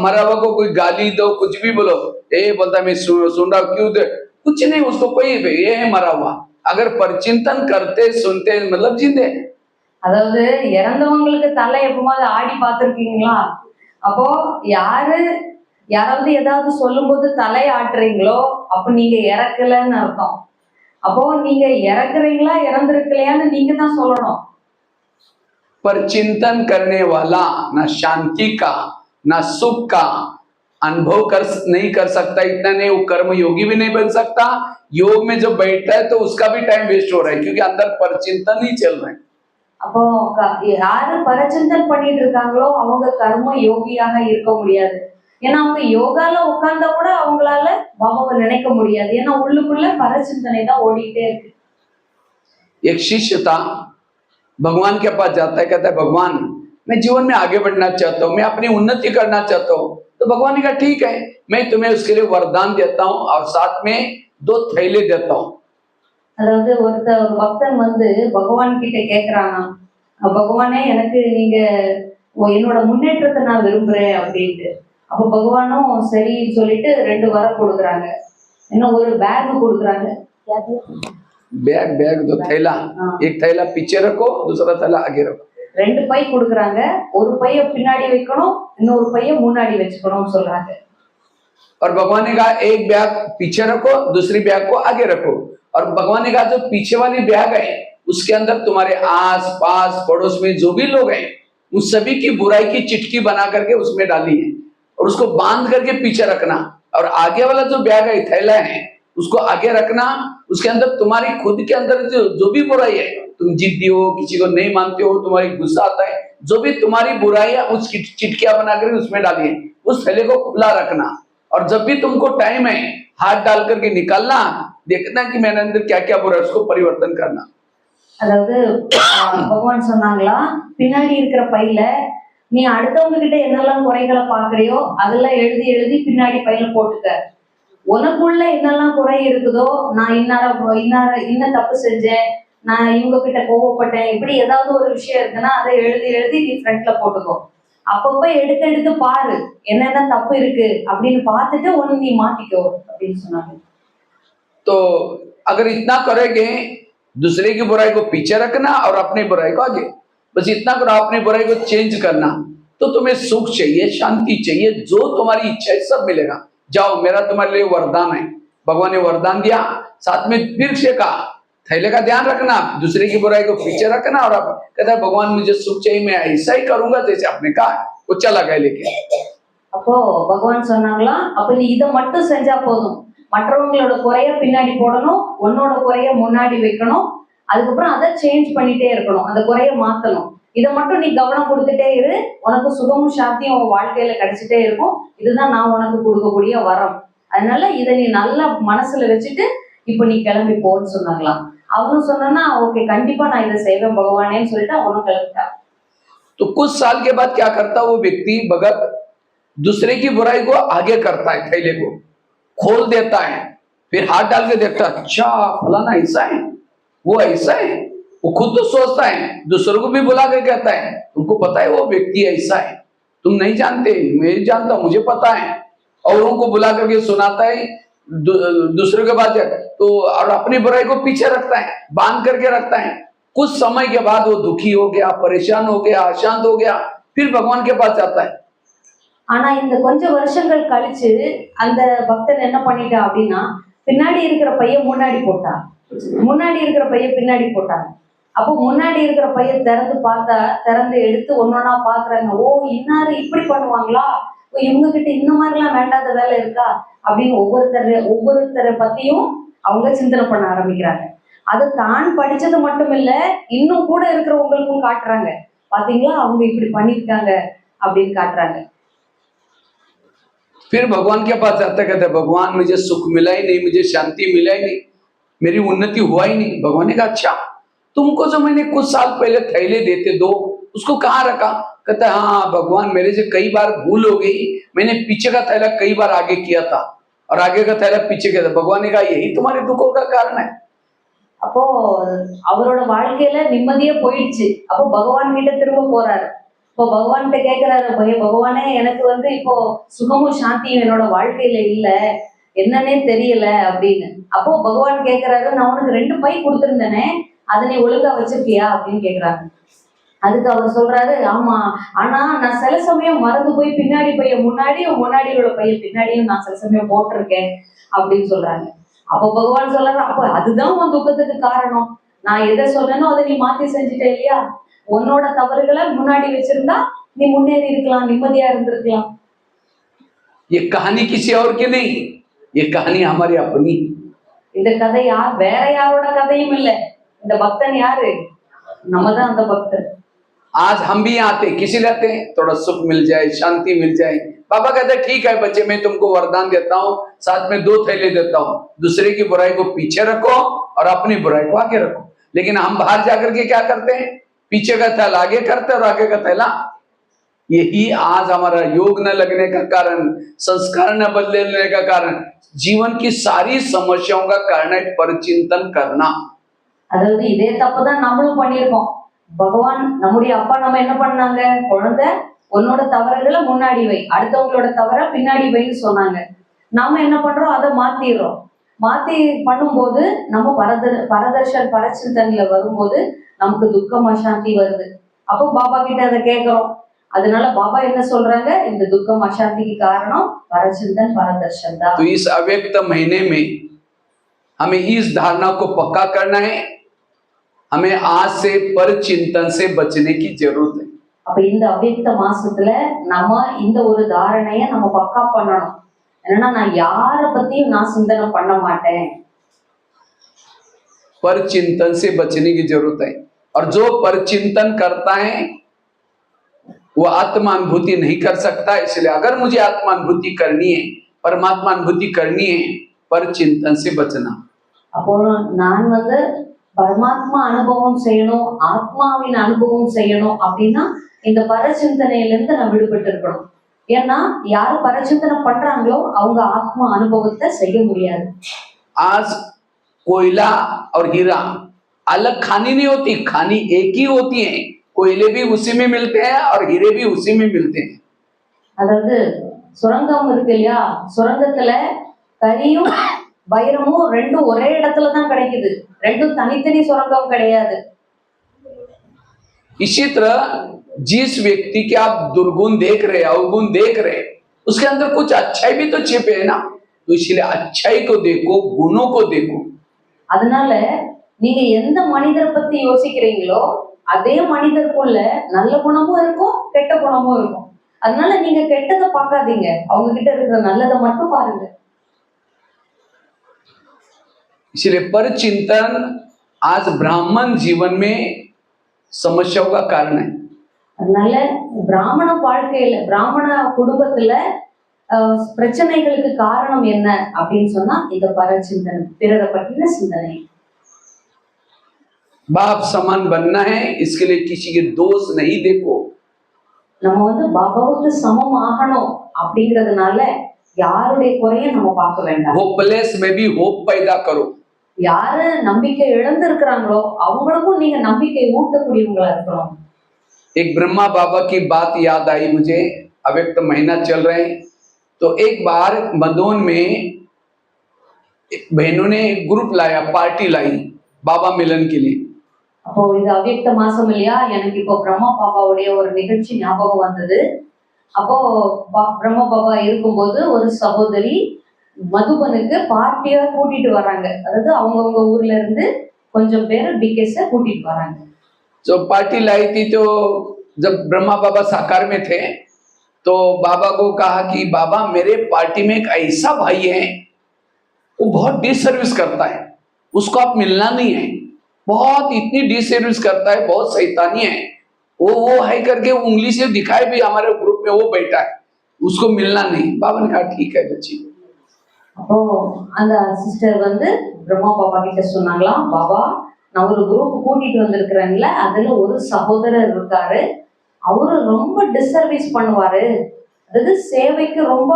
A: मरा हुआ को कोई गाली दो, कुछ भी बोलो, ए बोलता मैं सुन रहा क्यों दे, कुछ नहीं, उसको कोई ये है मरा हुआ। अगर परचिंतन करते सुनते मतलब जिंदे।
B: அதாவது இறந்தவங்களுக்கு தலை எப்பமாவது ஆடி பார்த்துருக்கீங்களா? அப்போ யாராவது ஏதாவது சொல்லும் போது தலை ஆட்டுறீங்களோ அப்ப நீங்க இறக்கலன்னு அர்த்தம். அப்போ நீங்க இறக்குறீங்களா இறந்துருக்கலையான்னு நீங்க தான் சொல்லணும்.
A: पर चिंतन करने वाला ना शांति का ना सुख का अनुभव नहीं कर सकता। इतना नहीं, वो कर्म योगी भी नहीं बन सकता। योग में जो बैठता है तो उसका भी टाइम वेस्ट हो रहा है, क्योंकि अंदर पर चिंतन नहीं चल रहा है।
B: அப்போ யாரு பரச்சிந்தன் பண்ணிட்டு இருக்காங்களோ அவங்க கர்ம யோகியாக இருக்க முடியாது. ஏன்னா அவங்க யோகால உட்கார்ந்தா கூட அவங்களால பாபாவை நினைக்க முடியாது, ஏன்னா உள்ளுக்குள்ள பரச்சிந்தனை தான் ஓடிட்டே இருக்கு.
A: एक शिष्य था, भगवान के पास जाता है, कहता है भगवान मैं जीवन में आगे बढ़ना चाहता हूँ, मैं अपनी उन्नति करना चाहता हूँ। तो भगवान ने कहा ठीक है, मैं तुम्हें उसके लिए वरदान देता हूँ और साथ में 2 थैले देता हूँ।
B: அதாவது ஒரு பக்தன் வந்து பகவான் கிட்ட கேக்குறானா, பகவானே எனக்கு நீங்க என்னோட முன்னேற்றத்தை நான் விரும்புறேன் அப்படின்ட்டு. அப்ப பகவானும் சரி சொல்லிட்டு 2 வரம் கொடுக்குறாங்க. இன்னும் ஒரு பேக் கொடுக்குறாங்க.
A: बैग 2 थैला, एक थैला पीछे रखो, दूसरा थैला आगे रखो।
B: 2 பை கொடுக்குறாங்க, ஒரு பைய பின்னாடி வைக்கணும், இன்னொரு பைய முன்னாடி வச்சுக்கணும்னு சொல்றாங்க.
A: और भगवान ने कहा एक बैग पीछे रखो, दूसरी बैग को आगे रखो। और भगवान ने कहा जो पीछे वाली बैग है उसके अंदर तुम्हारे आस पास पड़ोस में जो भी लोग हैं उस सभी की बुराई की चिटकी बना करके उसमें डाली है, और उसको बांध करके पीछे रखना। और आगे वाला जो बैग है, थैला है, उसको आगे रखना। उसके अंदर तुम्हारी खुद के अंदर जो भी बुराई है, तुम जिद्दी हो, किसी को नहीं मानते हो, तुम्हारी गुस्सा आता है, जो भी तुम्हारी बुराई है उसकी चिटकियां बना करके उसमें डाली है, उस थैले को खुला रखना। और जब भी तुमको टाइम है हाथ डाल करके निकालना, देखना कि मेरे अंदर क्या क्या बुरा है, उसको परिवर्तन करना।
B: அதாவது பகவான் சொன்னாங்களா, பின்னாடி இருக்கிற பையில நீ அடுத்தவங்க கிட்ட என்னெல்லாம் குறைகளை பாக்குறியோ அதெல்லாம் எழுதி எழுதி பின்னாடி பையில போட்டுக்க. உனக்குள்ள என்னெல்லாம் குறை இருக்குதோ, நான் இன்ன தப்பு செஞ்சேன், நான் இவங்க கிட்ட கோவப்பட்டேன், இப்படி ஏதாவது ஒரு விஷயம் இருக்குன்னா அதை எழுதி எழுதி நீ ஃப்ரண்ட்ல போட்டுக்கோ. அப்பப்ப எடுத்து எடுத்து பாரு என்னென்ன தப்பு இருக்கு அப்படின்னு பார்த்துட்டு ஒண்ணு நீ மாத்திக்கோ அப்படின்னு சொன்னாங்க.
A: तो अगर इतना करोगे, दूसरे की बुराई को पीछे रखना और अपनी बुराई को आगे, बस इतना करो, अपनी बुराई को चेंज करना, तो तुम्हें सुख चाहिए, शांति चाहिए, जो तुम्हारी इच्छा है सब मिलेगा। जाओ, मेरा तुम्हारे लिए वरदान है। भगवान ने वरदान दिया, साथ में फिर से कहा थैले का ध्यान रखना, दूसरे की बुराई को पीछे रखना, और अब कहता है भगवान मुझे सुख चाहिए, मैं ऐसा ही करूंगा जैसे आपने कहा। वो चला गया लेके।
B: அப்போ பகவான் சொன்னாங்களா, அப்ப நீ இதை மட்டும் செஞ்சா போதும், மற்றவங்களோட குறைய பின்னாடி போடணும், உன்னோட குறைய முன்னாடி வைக்கணும், அதுக்கப்புறம் அதை சேஞ்ச் பண்ணிட்டே இருக்கணும், அந்த குறைய மாத்தணும். இதை மட்டும் நீ கவனம் கொடுத்துட்டே இரு, உனக்கு சுகமும் சாந்தியும் உன் வாழ்க்கையில கிடைச்சிட்டே இருக்கும். இதுதான் நான் உனக்கு கொடுக்கக்கூடிய வரம். அதனால இதை நீ நல்லா மனசுல வச்சுட்டு இப்ப நீ கிளம்பி போன்னு சொன்னாங்களாம். அவனும் சொன்னா ஓகே கண்டிப்பா நான் இதை செய்வேன் பகவானேன்னு சொல்லிட்டு அவனும் கிளம்பிட்டான்.
A: तो कुछ साल के बाद क्या करता वो व्यक्ति भगत, दूसरे की बुराई को आगे करता है, थैले को खोल देता है, फिर हाथ डाल के देखता है, अच्छा फलाना ऐसा है, वो ऐसा है। वो खुद तो सोचता है, दूसरों को भी बुला के कहता है तुमको पता है वो व्यक्ति ऐसा है, तुम नहीं जानते, मैं जानता, मुझे पता है। औरों को बुला करके सुनाता है, दूसरों के बाद तो, और अपनी बुराई को पीछे रखता है, बांध करके रखता है। कुछ समय के बाद वो दुखी हो गया, परेशान हो गया, अशांत हो गया, फिर भगवान के पास जाता है।
B: ஆனா இந்த கொஞ்சம் வருஷங்கள் கழிச்சு அந்த பக்தன் என்ன பண்ணிட்டான் அப்படின்னா, பின்னாடி இருக்கிற பையன் முன்னாடி போட்டான், முன்னாடி இருக்கிற பையன் பின்னாடி போட்டாங்க. அப்போ முன்னாடி இருக்கிற பையன் திறந்து பார்த்தா, திறந்து எடுத்து ஒன்னொன்னா பாக்குறாங்க, ஓ இன்னாரு இப்படி பண்ணுவாங்களா, இவங்க கிட்ட இந்த மாதிரிலாம் வேண்டாத வேலை இருக்கா அப்படின்னு ஒவ்வொருத்தரை பத்தியும் அவங்க சிந்தனை பண்ண ஆரம்பிக்கிறாங்க. அதை தான் படிச்சது மட்டும் இல்ல, இன்னும் கூட இருக்கிறவங்களுக்கும் காட்டுறாங்க, பாத்தீங்களா அவங்க இப்படி பண்ணிருக்காங்க அப்படின்னு காட்டுறாங்க.
A: फिर भगवान के पास जाता, कहते भगवान मुझे सुख मिला ही नहीं, मुझे शांति मिला ही नहीं, मेरी उन्नति हुआ ही नहीं। भगवान ने कहा अच्छा, तुमको जो मैंने कुछ साल पहले थैले देते दो, उसको कहाँ रखा? कहता है हाँ भगवान, मेरे से कई बार भूल हो गई, मैंने पीछे का थैला कई बार आगे किया था और आगे का थैला पीछे किया था। भगवान ने कहा यही तुम्हारे दुखों का कारण है।
B: அப்போ அவரோட வாழ்க்கையில நிம்மதியே போயிடுச்சு. அப்போ பகவான் கிட்ட திரும்ப போறாரு. இப்போ பகவான்கிட்ட கேட்கிறாரு, பகவானே எனக்கு இப்போ சுகமும் சாந்தியும் என்னோட வாழ்க்கையில இல்ல, என்னன்னே தெரியல அப்படின்னு. அப்போ பகவான் கேட்கிறாரு, நான் உனக்கு 2 பை கொடுத்திருந்தேனே, அதை நீ ஒழுங்கா வச்சிருக்கியா அப்படின்னு கேக்குறாங்க. அதுக்கு அவர் சொல்றாரு, ஆமா, ஆனா நான் சில சமயம் மறந்து போய் பின்னாடி பைய முன்னாடியும் முன்னாடி உள்ள பைய பின்னாடியும் நான் சில சமயம் போட்டிருக்கேன் அப்படின்னு சொல்றாங்க. அப்போ பகவான் சொல்றாரு, அப்ப அதுதான் உன் துக்கத்துக்கு காரணம், நான் எதை சொல்றேனோ அதை நீ மாத்தி செஞ்சுட்ட இல்லையா, உன்னோட தவறுகளை முன்னாடி வச்சிருந்தா நீ முன்னேறி இருக்கலாம், நிம்மதியா இருந்திருக்கலாம்.
A: ये कहानी किसी और की नहीं, ये कहानी हमारी अपनी।
B: இந்த கதை வேற யாரோட கதையும் இல்ல, இந்த பக்தன் யாரு, நம்ம தான் அந்த பக்தன்.
A: आज हम भी आते, किसी लाते हैं थोड़ा सुख मिल जाए, शांति मिल जाए। बाबा कहते ठीक है बच्चे, मैं तुमको वरदान देता हूँ, साथ में 2 थैले देता हूँ, दूसरे की बुराई को पीछे रखो और अपनी बुराई को आगे रखो। लेकिन हम बाहर जाकर के क्या करते हैं, पीछे का थैला आगे करते और आगे का थैला। यही आज हमारा योग न लगने का कारण, संस्कार न बदलने का कारण, जीवन की सारी समस्याओं का कारण है परचिंतन करना।
B: அதாவது இதே தப்புதான் நம்மளும் பண்ணியிருக்கோம். பகவான் நம்முடைய அப்பா நம்ம என்ன பண்ணாங்க, குழந்தை உன்னோட தவறுகளை முன்னாடி வை, அடுத்தவங்களோட தவற பின்னாடி வைன்னு சொன்னாங்க. நாம என்ன பண்றோம், அதை மாத்திடுறோம். மாத்தி பண்ணும்போது நம்ம பரச்சிந்தனையில வரும்போது நமக்கு துக்கம் அசாந்தி வருது. அப்போ பாபா கிட்ட அதை கேட்கிறோம். அதனால பாபா என்ன சொல்றாங்க, இந்த துக்கம் அசாந்திக்கு காரணம் பரச்சிந்தன் பரதர்ஷன் தான்.
A: तो इस अव्यक्त महीने में हमें इस धारणा को पक्का करना है, हमें आज से परचिंतन से बचने की जरूरत है।
B: அப்ப இந்த அவ்யக்த மாசத்துல நம்ம இந்த ஒரு தாரணைய நம்ம பக்கா பண்ணணும். என்னன்னா, நான் யார பத்தியும் நான் சிந்தனை பண்ண மாட்டேன்.
A: परचिंतन से बचने की जरूरत है। और जो परचिंतन करता है वो आत्मानुभूति नहीं कर सकता। इसलिए अगर मुझे आत्मानुभूति करनी है, परमात्मा अनुभूति करनी है, परचिंतन से बचना।
B: அப்போ நான் பரமாத்மா அனுபவம் செய்யணும், ஆத்மாவின் அனுபவம் செய்யணும் அப்படின்னா இந்த பரச்சிந்தனையிலிருந்து நான் விடுபட்டு இருக்கணும். ஏன்னா யாரு பரச்சிந்தனை பண்றாங்களோ அவங்க ஆத்மா அனுபவத்தை செய்ய முடியாது.
A: आज कोयला और हीरा अलग खानी नहीं होती, खानी एक ही होती है। कोयले भी उसी में मिलते हैं और हीरे भी उसी में मिलते हैं।
B: அதாவது சுரங்கம் இருக்கு இல்லையா, சுரங்கத்துல கரியும் வைரமும் ரெண்டும் ஒரே இடத்துல தான் கிடைக்குது, ரெண்டும் தனித்தனி சுரங்கம் கிடையாது.
A: इसी तरह जिस व्यक्ति के आप दुर्गुण देख रहे, अवगुण देख रहे, उसके अंदर कुछ अच्छाई भी तो छिपे है ना, तो इसलिए अच्छाई को देखो, गुणों को देखो।
B: அதனால நீங்க எந்த மனிதரை பத்தி யோசிக்கிறீங்களோ அதே மனிதருக்குள்ள நல்ல குணமும் இருக்கும், கெட்ட குணமும் இருக்கும். அதனால நீங்க கெட்டதை பார்க்காதீங்க, அவங்க கிட்ட இருக்கிற நல்லதை மட்டும் பாருங்க.
A: इसलिए परचिंतन आज ब्राह्मण जीवन में समस्याओं का कारण है।
B: அதனால பிராமண வாழ்க்கையில, பிராமண குடும்பத்துல பிரச்சனைகளுக்கு காரணம் என்ன அப்படின்னு சொன்னா இந்த பரச்சிந்தனை, பிறரை பற்றின சிந்தனை.
A: बाप समान बनना है, इसके लिए किसी के दोष नहीं देखो।
B: நம்ம வந்து பாபாவுக்கு சமம் ஆகணும் அப்படிங்கிறதுனால யாருடைய குறைய நம்ம பார்க்க வேண்டாம்.
A: होपलेस में भी होप पैदा करो।
B: யாரு நம்பிக்கை இழந்து இருக்கிறாங்களோ அவங்களுக்கும் நீங்க நம்பிக்கை ஊட்டக்கூடியவங்களா இருக்கணும்.
A: एक ब्रह्मा बाबा की बात याद आई मुझे, अव्यक्त महीना चल रहे हैं, तो एक बार मदोन में बहनों ने एक ग्रुप लाया, पार्टी लाई बाबा मिलन के लिए।
B: அப்போ இது அவ்யக்த மாசம் இல்லையா, எனக்கு இப்போ பிரம்மா பாபாவுடைய ஒரு நிகழ்ச்சி ஞாபகம் வந்தது. அப்போ பிரம்ம பாபா இருக்கும்போது ஒரு சகோதரி மதுபனுக்கு பார்ட்டியா கூட்டிட்டு வராங்க. அதாவது அவங்கவுங்க ஊர்ல இருந்து கொஞ்சம் பேர் பிகேஸ கூட்டிட்டு வராங்க.
A: जो पार्टी लाई थी, तो जब ब्रह्मा बाबा साकार में थे तो बाबा को कहा कि बाबा मेरे पार्टी में एक ऐसा भाई है, वो बहुत डिसर्विस करता है, उसको आप मिलना नहीं है, बहुत इतनी डिसर्विस करता है, बहुत शैतानी है, वो है करके उंगली से दिखाए भी हमारे ग्रुप में वो बैठा है, उसको मिलना नहीं। बाबा ने कहा ठीक है बच्ची।
B: அப்போ அந்த சிஸ்டர் வந்து பிரம்மா பாபா கிட்ட சொன்னாங்களாம், பாபா நான் ஒரு குரூப் கூட்டிட்டு வந்திருக்கிறேன்ல, அதுல ஒரு சகோதரர் இருக்காரு, அவரு ரொம்ப டிஸ்சர்வீஸ் பண்ணுவாரு, அதாவது சேவைக்கு ரொம்ப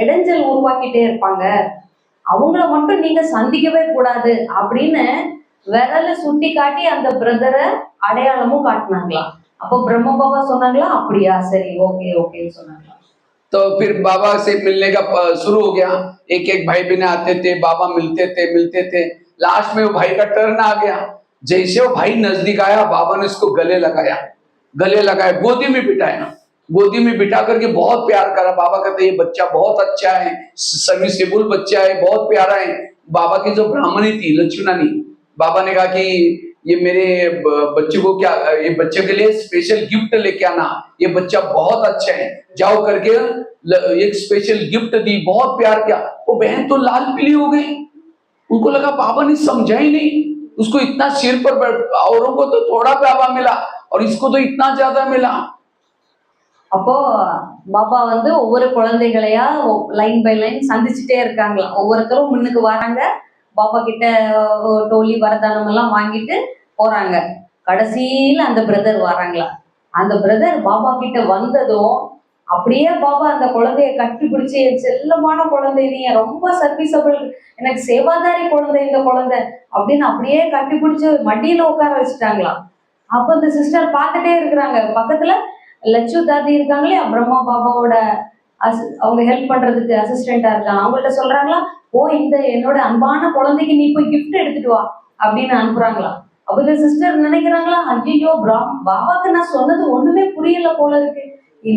B: இடைஞ்சல் உருவாக்கிட்டே இருப்பாங்க, அவங்கள மட்டும் நீங்க சந்திக்கவே கூடாது அப்படின்னு விரல சுட்டி காட்டி அந்த பிரதரை அடையாளமும் காட்டினாங்களாம். அப்போ பிரம்ம பாபா சொன்னாங்களா, அப்படியா சரி ஓகே ஓகேன்னு சொன்னாங்களா.
A: तो फिर बाबा से मिलने का शुरू हो गया, एक एक भाई बहन आते थे, बाबा मिलते थे। लास्ट में वो भाई का टर्न आ गया। जैसे वो भाई नजदीक आया, बाबा ने उसको गले लगाया, गोदी में बिठाया, गोदी में बिठा करके बहुत प्यार करा। बाबा कहते ये बच्चा बहुत अच्छा है, सर्विसेबल बच्चा है, बहुत प्यारा है। बाबा की जो ब्राह्मणी थी लक्ष्मणानी, बाबा ने कहा कि ये मेरे बच्चे को क्या, ये बच्चे के लिए स्पेशल गिफ्ट लेके आना, ये बच्चा बहुत अच्छा है, जाओ करके एक स्पेशल गिफ्ट दी, बहुत प्यार किया। वो बहन तो लाल पीली हो गई, उनको लगा बाबा ने समझा ही नहीं, उसको इतना सिर पर, औरों को तो थोड़ा प्यावा मिला और इसको तो इतना ज्यादा मिला।
B: அப்போ பாபா வந்து ஒவ்வொரு குழந்தைகளையா லைன் பை லைன் சந்திச்சுட்டே இருக்காங்களாம். ஒவ்வொருத்தரும் முன்னுக்கு வராங்க, பாபா கிட்ட டோலி வரதானம் எல்லாம் வாங்கிட்டு போறாங்க. கடைசியில அந்த பிரதர் வராங்களா. அந்த பிரதர் பாபா கிட்ட வந்ததும் அப்படியே பாபா அந்த குழந்தைய கட்டி பிடிச்சி, என் செல்லமான குழந்தை, நீ ரொம்ப சர்வீசபிள், எனக்கு சேவாதாரி குழந்தை இந்த குழந்தை அப்படின்னு அப்படியே கட்டி பிடிச்சி மடியில உட்கார வச்சுட்டாங்களாம். அப்ப இந்த சிஸ்டர் பார்த்துட்டே இருக்கிறாங்க. பக்கத்துல லட்சு தாதி இருக்காங்களே, பிரம்மா பாபாவோட அவங்க ஹெல்ப் பண்றதுக்கு அசிஸ்டண்டா இருக்காங்க. அவங்கள்ட்ட சொல்றாங்களா, ஓ இந்த என்னோட அன்பான குழந்தைக்கு நீ போய் கிஃப்ட் எடுத்துட்டு வா அப்படின்னு அனுப்புறாங்களாம். அப்ப இந்த சிஸ்டர் நினைக்கிறாங்களா, ஐயோ பாபாக்கு நான் சொன்னது ஒண்ணுமே புரியல போல இருக்கு,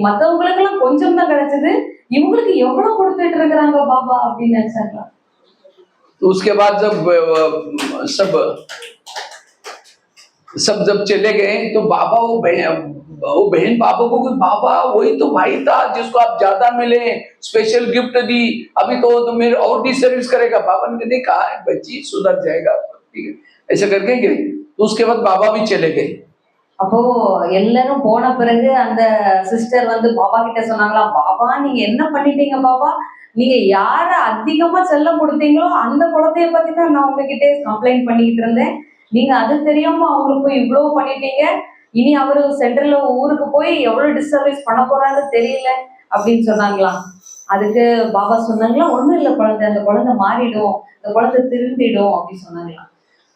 B: மற்றவங்களுக்கு எல்லாம் கொஞ்சம் தான் கிடைச்சது, இவங்களுக்கு எவ்வளவு கொடுத்துட்டு இருக்கிறாங்க பாபா அப்படின்னு நினைச்சாங்களாம்.
A: उसके बाद जब सब जब चले गए तो बाबा वो बहन बाबा को, बाबा वही तो भाई था जिसको आप ज्यादा मिले, स्पेशल गिफ्ट दी, अभी तो मेरे और डिसर्विस करेगा। बाबा ने कहा बच्ची सुधर जाएगा, ठीक है, ऐसा करके गए। तो उसके बाद बाबा भी चले गए।
B: அப்போ எல்லாரும் போன பிறகு அந்த சிஸ்டர் வந்து பாபா கிட்ட சொன்னாங்களா, பாபா நீங்க என்ன பண்ணிட்டீங்க பாபா, நீங்க யார அதிகமா செல்லம் கொடுத்தீங்களோ அந்த குழந்தைய பத்தி தான் நான் உங்ககிட்ட கம்ப்ளைண்ட் பண்ணிட்டு இருந்தேன். நீங்க அது தெரியாம அவங்களுக்கு போய் இவ்வளவு பண்ணிட்டீங்க. இனி அவரு சென்ட்ரல்ல ஊருக்கு போய் எவ்வளவு டிஸ்சர்வீஸ் பண்ண போறான்னு தெரியல அப்படின்னு சொன்னாங்களாம். அதுக்கு பாபா சொன்னாங்களா, ஒண்ணும் இல்ல குழந்தை, அந்த குழந்தை மாறிடும், அந்த குழந்தை திருந்திடும் அப்படின்னு சொன்னாங்களாம்.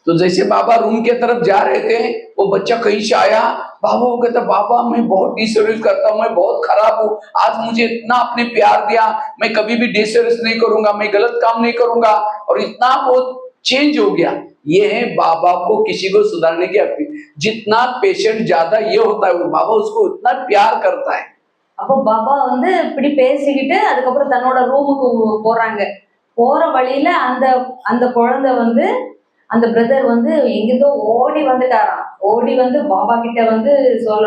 A: तो जैसे बाबा रूम के तरफ जा रहे थे, वो बच्चा कहीं से आया, बाबा को कहता बाबा मैं बहुत डिसर्विस करता हूँ, मैं बहुत खराब हूँ, आज मुझे इतना आपने प्यार दिया, मैं कभी भी डिसर्विस नहीं करूंगा, मैं गलत काम नहीं करूंगा, और इतना बहुत चेंज हो गया। ये है बाबा को किसी को सुधारने की अक्ति। जितना पेशेंट ज्यादा ये होता है, वो बाबा उसको उतना प्यार करता है।
B: அப்போ பாபா வந்து இப்படி பேசிக்கிட்டு அதுக்கப்புறம் தன்னோட ரூமுக்கு போறாங்க. போற வழியில அந்த அந்த குழந்தை வந்து அந்த பிரதர் வந்து எங்கிருந்தோ ஓடி வந்துட்டாராம். ஓடி வந்து பாபா கிட்ட வந்து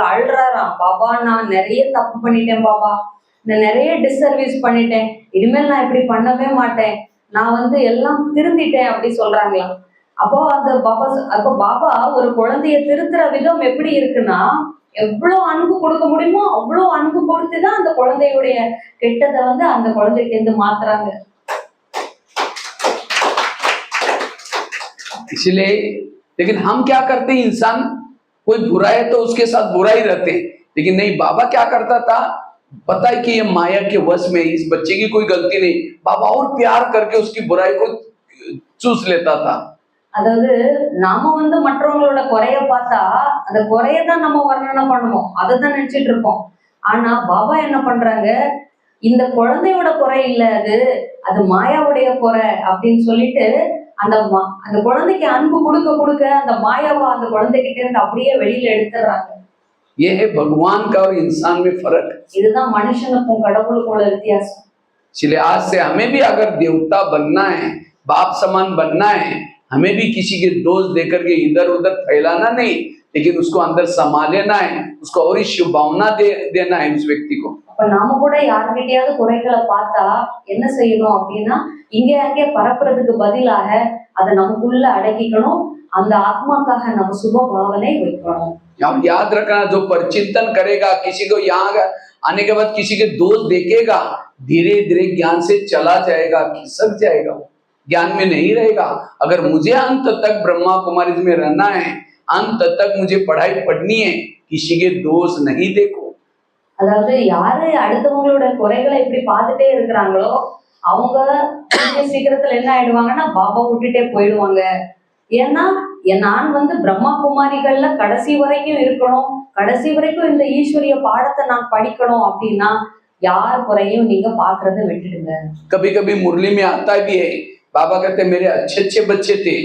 B: அழுறாராம், பாபா நான் நிறைய தப்பு பண்ணிட்டேன் பாபா, நான் நிறைய டிஸ்சர்வீஸ் பண்ணிட்டேன், இனிமேல் நான் இப்படி பண்ணவே மாட்டேன், நான் வந்து எல்லாம் திருந்திட்டேன் அப்படி சொல்றாங்களாம். அப்போ பாபா ஒரு குழந்தைய திருத்துற விதம் எப்படி இருக்குன்னா, எவ்வளவு அன்பு கொடுக்க முடியுமோ அவ்வளவு அன்பு கொடுத்துதான் அந்த குழந்தையுடைய கெட்டதை வந்து அந்த குழந்தைக்கு இருந்து மாத்துறாங்க.
A: इसलिए लेकिन हम क्या करते हैं, इंसान कोई बुरा है तो उसके साथ बुरा ही रहते हैं, लेकिन नहीं, बाबा क्या करता था, पता है कि ये माया के वश में इस बच्चे की कोई गलती नहीं, बाबा और प्यार करके उसकी बुराई को चूस लेता था।
B: அதாவது நாம வந்து மற்றவங்களோட குறைய பார்த்தா அந்த குறையதான் நம்ம வர்ணனை பண்ணுவோம், அதை தான் நினைச்சிட்டு இருப்போம். ஆனா பாபா என்ன பண்றாங்க, இந்த குழந்தையோட குறை இல்ல அது, அது மாயாவுடைய குறை அப்படின்னு சொல்லிட்டு அந்த குழந்தைக்கு அன்பு கொடுக்க கொடுக்க அந்த மாயாவா அந்த குழந்தைகிட்ட இருந்து அப்படியே வெளியில எடுத்துடுறாங்க.
A: ये है भगवान का और इंसान में फर्क।
B: இதுதான் மனுஷனுக்கும் கடவுளுக்கும் உள்ள வித்தியாசம்.
A: इसलिए आज से हमें भी अगर देवता बनना है, बाप समान बनना है, हमें भी किसी के दोष देकर के इधर उधर फैलाना नहीं, लेकिन उसको अंदर समा लेना है, उसको और ही शुभ भावना देना है उस व्यक्ति को।
B: அப்ப நாம கூட யாருக்கிட்டையாவது குறைகளை பார்த்தா என்ன செய்யணும் அப்படின்னா, இங்கே அங்கே பரப்புறதுக்கு பதிலாக அதை நமக்குள்ள அடக்கிக்கணும், அந்த ஆத்மாக்காக நம்ம சுப பாவனை வைக்கணும்.
A: अब याद रखना, जो परिचिंतन करेगा, किसी को यहाँ आने के बाद किसी के दोष देखेगा, धीरे धीरे ज्ञान से चला जाएगा, खिसक जाएगा, वो ज्ञान में नहीं रहेगा। अगर मुझे अंत तक ब्रह्मा कुमारी में रहना है, अंत तक मुझे पढ़ाई पढ़नी है, किसी के दोष नहीं देखो।
B: அதாவது யாரு அடுத்தவங்களோட குறைகளை இப்படி பார்த்துட்டே இருக்கிறாங்களோ அவங்க சீக்கிரத்துல என்ன ஆயிடுவாங்கன்னா பாபா விட்டுட்டே போயிடுவாங்க. ஏன்னா நான் வந்து பிரம்மா குமாரிகள்ல கடைசி வரைக்கும் இருக்கணும், கடைசி வரைக்கும் இந்த ஈஸ்வரிய பாடத்தை நான் படிக்கணும் அப்படின்னா யார் குறையும் நீங்க பாக்குறத விட்டுடுங்க.
A: कभी कभी मुरली में आता भी है, बाबा कहते मेरे अच्छे अच्छे बच्चे थे,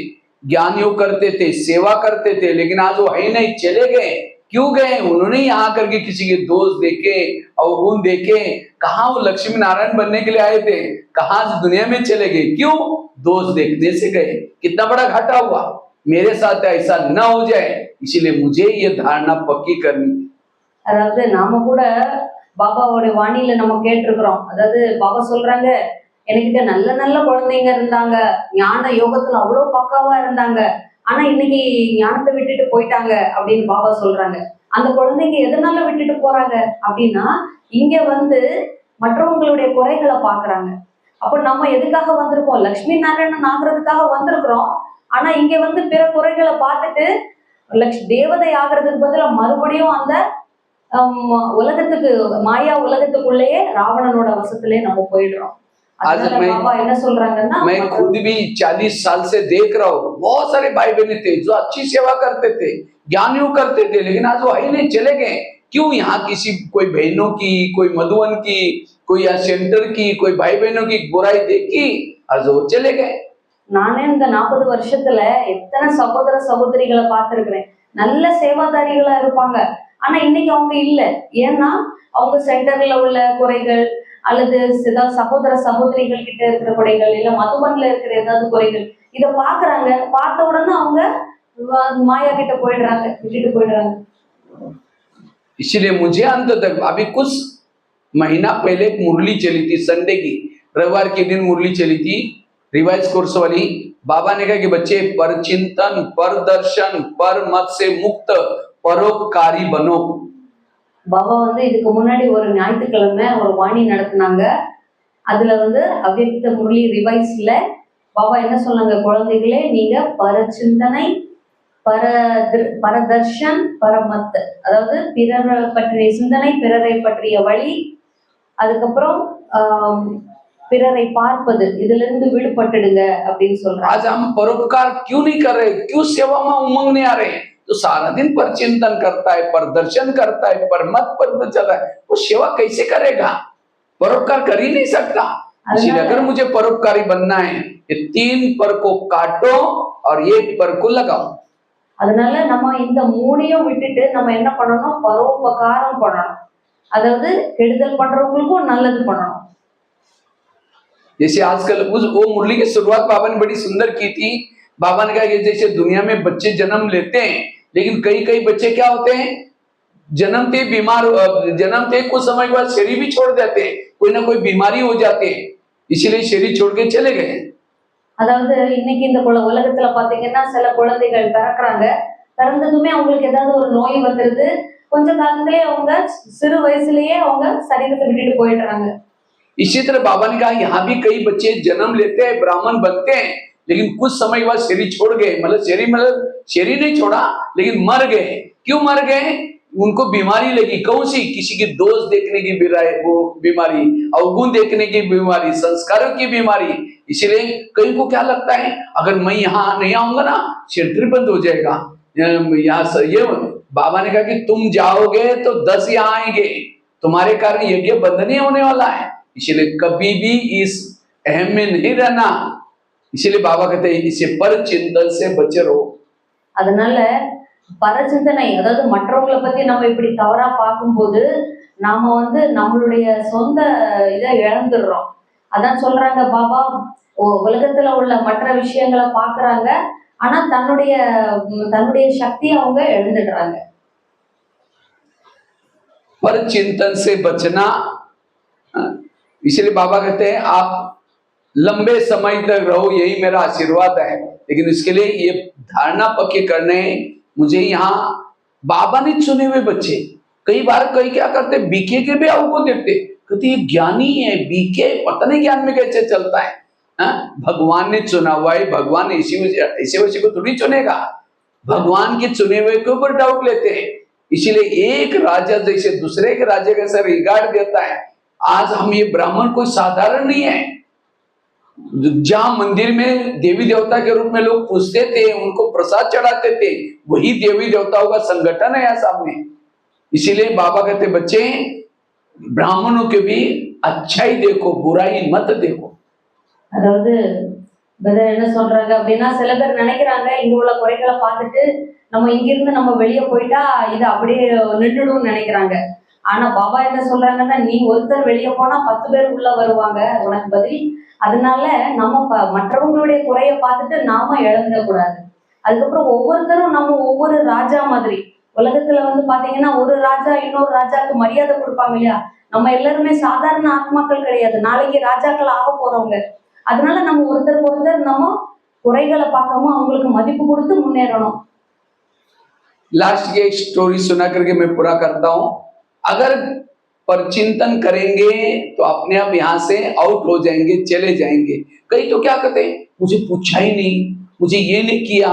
A: ज्ञानियों करते थे, सेवा करते थे, लेकिन आज वो है नहीं, चले गए। क्यों गए? उन्होंने यहाँ करके किसी के दोष देखे, अवगुण देखे, कहाँ वो लक्ष्मी नारायण बनने के लिए आए थे, कहाँ से दुनिया में चले गए? क्यों? दोष देखने से गए। कितना बड़ा घाटा हुआ। मेरे साथ ऐसा न हो जाए, इसीलिए मुझे ये धारणा पक्की करनी।
B: அதாவது நாம கூட பாபாவோட வாணியில நம்ம கேட்டிருக்கிறோம். அதாவது பாபா சொல்றாங்க, என்கிட்ட நல்ல நல்ல குழந்தைங்க இருந்தாங்க, ஞான யோகத்துல அவ்வளவு பக்காவா இருந்தாங்க, ஆனா இன்னைக்கு ஞானத்தை விட்டுட்டு போயிட்டாங்க அப்படின்னு பாபா சொல்றாங்க. அந்த குழந்தைங்க எதனால விட்டுட்டு போறாங்க அப்படின்னா, இங்க வந்து மற்றவங்களுடைய குறைகளை பாக்குறாங்க. அப்ப நம்ம எதுக்காக வந்திருக்கோம்? லட்சுமி நாராயணன் ஆகுறதுக்காக வந்திருக்கிறோம். ஆனா இங்க வந்து பிற குறைகளை பார்த்துட்டு தேவதை ஆகிறதுக்கு பதிலா மறுபடியும் அந்த உலகத்துக்கு, மாயா உலகத்துக்குள்ளேயே ராவணனோட வசத்திலே நம்ம போயிடுறோம். बाबा என்ன சொல்றாங்கன்னா,
A: मैं खुद भी 40 साल से देख रहा हूँ, बहुत सारे भाई बहन थे जो अच्छी सेवा करते थे, ज्ञानियों करते थे, लेकिन आज वो ही नहीं, चले गए। क्यों? यहाँ किसी कोई बहनों की, कोई मधुवन की, कोई यहाँ सेंटर की, कोई भाई बहनों की बुराई देखी, आज वो चले गए।
B: நானே இந்த 40 வருஷத்துல எத்தனை சகோதர சகோதரிகளை பார்த்திருக்கிறேன். நல்ல சேவாதாரிகளா இருப்பாங்க, ஆனா இன்னைக்கு அவங்க இல்ல. ஏன்னா அவங்க சென்டர்ல உள்ள குறைகள் அல்லது ஏதாவது சகோதர சகோதரிகள் கிட்ட இருக்கிற குறைகள், இல்ல மதுபன்ல இருக்கிற ஏதாவது குறைகள், இத பாக்குறாங்க. பார்த்த உடனே அவங்க மாயா கிட்ட போயிடுறாங்க, விட்டுட்டு போயிடுறாங்க.
A: इसलिए मुझे अंत तक, अभी कुछ महीना पहले एक मुरली चली थी, संडे की, रविवार के दिन मुरली चली थी, रिवाइज कोर्स वाली। बाबा ने कहा कि बच्चे पर चिंतन, पर दर्शन, पर मत से मुक्त परोपकारी बनो।
B: பாபா வந்து இதுக்கு முன்னாடி ஒரு ஞாயிற்றுக்கிழமை ஒரு வாணி நடத்துனாங்க. அதுல வந்து அவ்யக்த முரளி ரிவைஸ்ல பாபா என்ன சொன்னாங்க, குழந்தைகளே நீங்க பரச்சிந்தனை, பரதர்ஷன், பரமத், அதாவது பிறரை பற்றிய சிந்தனை, பிறரை பற்றிய வழி, அதுக்கப்புறம் பிறரை பார்ப்பது, இதுல இருந்து விடுபட்டுடுங்க அப்படின்னு சொல்றாங்க.
A: आज हम परोपकार क्यों नहीं कर रहे, क्यों सेवा में उमंग नहीं आ रहे? तो सारा दिन पर चिंतन करता है, पर दर्शन करता है, पर मत पर चल रहा है, वो सेवा कैसे करेगा? परोपकार कर ही नहीं सकता। इसलिए अगर मुझे परोपकारी बनना है, ये 3 पर को काटो और 1 पर को लगाओ।
B: அதனால நம்ம இந்த மூணையும் விட்டுட்டு நம்ம என்ன பண்ணணும், பரோபகாரம் பண்ணணும். அதாவது கெடுதல் பண்றவங்களுக்கும் நல்லது பண்ணணும்.
A: जैसे आजकल वो मुरली की शुरुआत बाबा ने बड़ी सुंदर की थी। बाबा ने कहा कि जैसे दुनिया में बच्चे जन्म लेते हैं, लेकिन कई कई बच्चे क्या होते हैं, जन्मते बीमार, जन्मते कुछ समय के बाद शरीर भी छोड़ देते हैं, कोई ना कोई बीमारी हो जाती है, इसीलिए शरीर छोड़ के चले गए।
B: அதாவது இன்னைக்கு இந்த உலகத்துல பாத்தீங்கன்னா சில குழந்தைகள் பிறக்குறாங்க, பிறந்ததுமே அவங்களுக்கு ஏதாவது ஒரு நோய் வந்துருது, கொஞ்ச காலத்திலேயே அவங்க சிறு வயசுலயே அவங்க சரீரத்தை விட்டுட்டு போயிடுறாங்க.
A: इसी तरह बाबा ने कहा यहाँ भी कई बच्चे जन्म लेते हैं, ब्राह्मण बनते हैं, लेकिन कुछ समय के बाद शरीर छोड़ गए, मतलब शरीर नहीं छोड़ा लेकिन मर गए। क्यों मर गए? उनको बीमारी लगी, कौन सी? किसी की दोष देखने की बीमारी, अवगुण देखने की बीमारी, संस्कारों की बीमारी। इसलिए कई को क्या लगता है, अगर मैं यहाँ नहीं आऊंगा ना शरीर बंद हो जाएगा। यहाँ ये बाबा ने कहा कि तुम जाओगे तो 10 यहाँ आएंगे, तुम्हारे कारण यज्ञ बंद नहीं होने वाला है। इसलिए कभी भी इस अहम में नहीं रहना। इसलिए बाबा कहते हैं इसे पर चिंतन से बचे रहो।
B: அதனால பரச்சிந்தனை, அதாவது மற்றவங்களை பத்தி நம்ம இப்படி தவறா பார்க்கும்போது நாம வந்து நம்மளுடைய சொந்த இதை இழந்துடுறோம். அதான் சொல்றாங்க பாபா, உலகத்துல உள்ள மற்ற விஷயங்களை பாக்குறாங்க, ஆனா தன்னுடைய சக்தியை அவங்க இழந்துடுறாங்க.
A: पर चिंतन से बचना, इसलिए बाबा कहते हैं आप लंबे समय तक रहो, यही मेरा आशीर्वाद है। लेकिन इसके लिए ये धारणा पक्की करने, मुझे यहाँ बाबा ने चुने हुए बच्चे, कई बार कई क्या करते, बीके के भी को देखते, कहते ये ज्ञानी है, बीके पता नहीं ज्ञान में कैसे चलता है। भगवान ने चुना हुआ है, भगवान इसी वजह को थोड़ी चुनेगा, भगवान के चुने हुए के ऊपर डाउट लेते हैं। इसीलिए एक राजा जैसे दूसरे के राजा के सर रिगार्ड देता है। आज हम ये ब्राह्मण कोई साधारण नहीं है। जहां मंदिर में देवी देवता के रूप में लोग पूजते थे, उनको प्रसाद चढ़ाते थे, वही देवी देवताओं का संगठन है यहाँ सामने। इसीलिए बाबा कहते बच्चे ब्राह्मणों के भी अच्छाई देखो, बुराई मत देखो।
B: அதாவது என்ன சொல்றாங்க அப்படின்னா, சில பேர் நினைக்கிறாங்க இங்க உள்ள குறைகளை பார்த்துட்டு நம்ம இங்கிருந்து நம்ம வெளியே போயிட்டா இது அப்படியே நின்றுடும் நினைக்கிறாங்க. ஆனா பாபா என்ன சொல்றாங்கன்னா, நீ ஒருத்தர் வெளியே போனா 10 பேர் உள்ள வருவாங்க உனக்கு பதில். அதனால நம்ம மற்றவங்களுடைய குறைய பார்த்துட்டு நாம இழந்துடக்கூடாது. அதுக்கப்புறம் ஒவ்வொருத்தரும் நம்ம ஒவ்வொரு ராஜா மாதிரி, உலகத்துல வந்து பாத்தீங்கன்னா ஒரு ராஜா இன்னொரு ராஜாவுக்கு மரியாதை கொடுப்பாங்க இல்லையா, நம்ம எல்லாருமே சாதாரண ஆத்மாக்கள் கிடையாது, நாளைக்கு ராஜாக்கள் ஆக போறவங்க. அதனால நம்ம ஒருத்தருக்கு ஒருத்தர் நம்ம குறைகளை பார்க்காம அவங்களுக்கு மதிப்பு கொடுத்து முன்னேறணும்.
A: लास्ट की एक स्टोरी सुना करके मैं पूरा करता हूँ। अगर परचिंतन करेंगे तो अपने आप यहाँ से आउट हो जाएंगे, चले जाएंगे। कई तो क्या कहते हैं, मुझे पूछा ही नहीं, मुझे ये नहीं किया,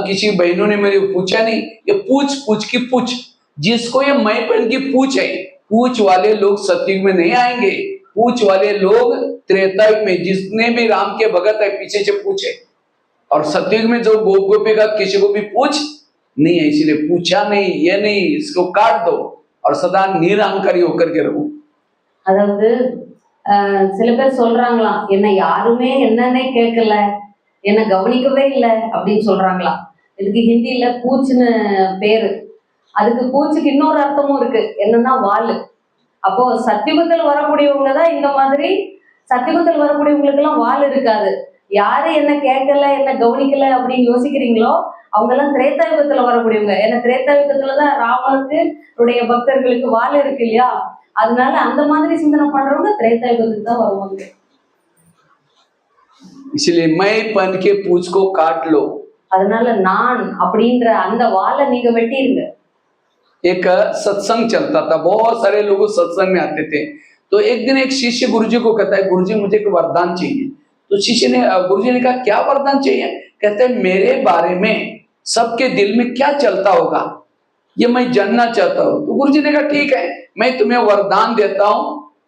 A: किसी बहनों ने मेरे पूछा नहीं। ये पूछ की पूछ, जिसको ये मैंपन की पूछ है, पूछ वाले लोग सतयुग में नहीं आएंगे। पूछ वाले लोग त्रेतायुग में, जिसने भी राम के भगत है पीछे से पूछे, और सतयुग में जो गोपी का किसी को भी पूछ नहीं है। इसलिए पूछा नहीं, ये नहीं, इसको काट दो और सदा निरहंकारी होकर के रहो।
B: அதாவது சில பேர் சொல்றாங்களாம், என்ன யாருமே என்னன்னே கேட்கல, என்ன கவனிக்கவே இல்லை அப்படின்னு சொல்றாங்களாம். இதுக்கு ஹிந்தியில பூச்சுன்னு பேரு. அதுக்கு பூச்சுக்கு இன்னொரு அர்த்தமும் இருக்கு, என்னன்னா வாலு. அப்போ சத்தியுகத்தில் வரக்கூடியவங்க தான் இந்த மாதிரி, சத்தியுகத்தில் வரக்கூடியவங்களுக்கு எல்லாம் வால் இருக்காது. யாரு என்ன கேட்கல என்ன கவனிக்கல அப்படின்னு யோசிக்கிறீங்களோ அவங்க எல்லாம் திரேதாயுகத்துல வரக்கூடியவங்க. ஏன்னா திரேதாயுகத்துலதான் ராமனுக்கு உடைய பக்தர்களுக்கு வால் இருக்கு இல்லையா, அதனால அந்த மாதிரி சிந்தனை பண்றவங்க திரேதாயுகத்துக்கு தான் வருவாங்க.
A: इसलिए मैं पन के पूछ को काट लो.
B: அதனால நான் அப்படின்ற அந்த வாலை நீங்க வெட்டிருங்க.
A: एक सत्संग चलता था, बहुत सारे लोग उस सत्संग में आते थे। तो एक दिन एक शिष्य गुरुजी को कहता है, गुरुजी मुझे एक वरदान चाहिए। तो शिष्य ने गुरुजी ने कहा क्या वरदान चाहिए? कहते हैं मेरे बारे में सबके दिल में क्या चलता होगा ये मैं जानना चाहता हूँ। तो गुरुजी ने कहा ठीक है, मैं तुम्हें वरदान देता हूँ,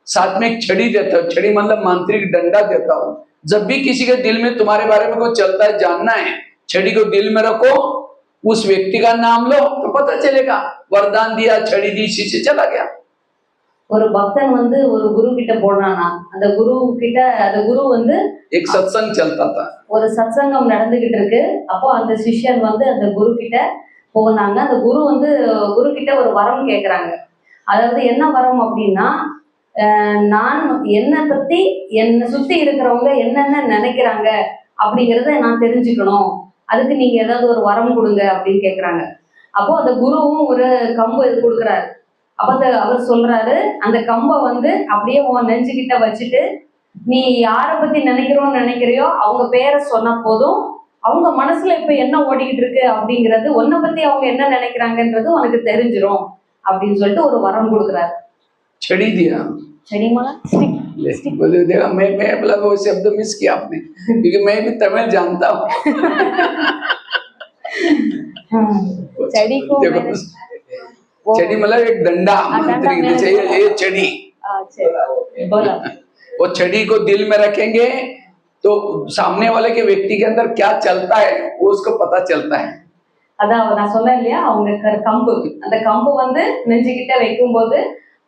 A: साथ में एक छड़ी देता हूँ, छड़ी मतलब मांत्रिक डंडा देता हूँ। जब भी किसी के दिल में तुम्हारे बारे में कुछ चलता है, जानना है, छड़ी को दिल में रखो, उस व्यक्ति का नाम लो तो पता चलेगा। वरदान दिया, छड़ी दी, शिष्य चला गया।
B: ஒரு பக்தன் வந்து ஒரு குரு கிட்ட போனானா, அந்த குரு வந்து
A: एक सत्संग चलता था,
B: ஒரு சத்சங்கம் நடந்துகிட்டு இருக்கு. அப்போ அந்த சிஷ்யன் வந்து அந்த குரு கிட்ட போனாங்க. அந்த குரு கிட்ட ஒரு வரம் கேட்குறாங்க. அதாவது என்ன வரம் அப்படின்னா, நான் என்னை பத்தி என்னை சுத்தி இருக்கிறவங்க என்னென்ன நினைக்கிறாங்க அப்படிங்கிறத நான் தெரிஞ்சுக்கணும், அதுக்கு நீங்க ஏதாவது ஒரு வரம் கொடுங்க அப்படின்னு கேட்குறாங்க. அப்போ அந்த குருவும் ஒரு கம்பு கொடுக்குறாரு. அப்ப அவர் சொல்றாரு, அந்த கம்பை வந்து அப்படியே உன் நெஞ்சுகிட்ட வச்சுட்டு நீ யாரை பத்தி நினைக்கிறியோ அவங்க பேரை சொன்ன போதும் அவங்க மனசுல இப்ப என்ன ஓடிக்கிட்டு இருக்கு அப்படிங்கிறது, உன்னை பத்தி அவங்க என்ன நினைக்கிறாங்கன்றது உனக்கு தெரிஞ்சிரும் அப்படின்னு சொல்லிட்டு ஒரு வரம் கொடுக்குறாரு.
A: छड़ी दिया,
B: छड़ी माला स्टिक
A: बोले देखा मैं बोला वो शब्द मिस किया आपने, क्योंकि मैं भी तमिल जानता हूँ।
B: छड़ी को
A: छड़ी मतलब एक डंडा, मांत्रिक जैसे ये छड़ी,
B: बोला
A: वो छड़ी को दिल में रखेंगे तो सामने वाले के व्यक्ति के अंदर क्या चलता है वो उसको पता चलता है।
B: அதான் நான் சொன்னேன் இல்லையா, அவங்க கம்பு, அந்த கம்பு வந்து நெஞ்சுகிட்ட வைக்கும் போது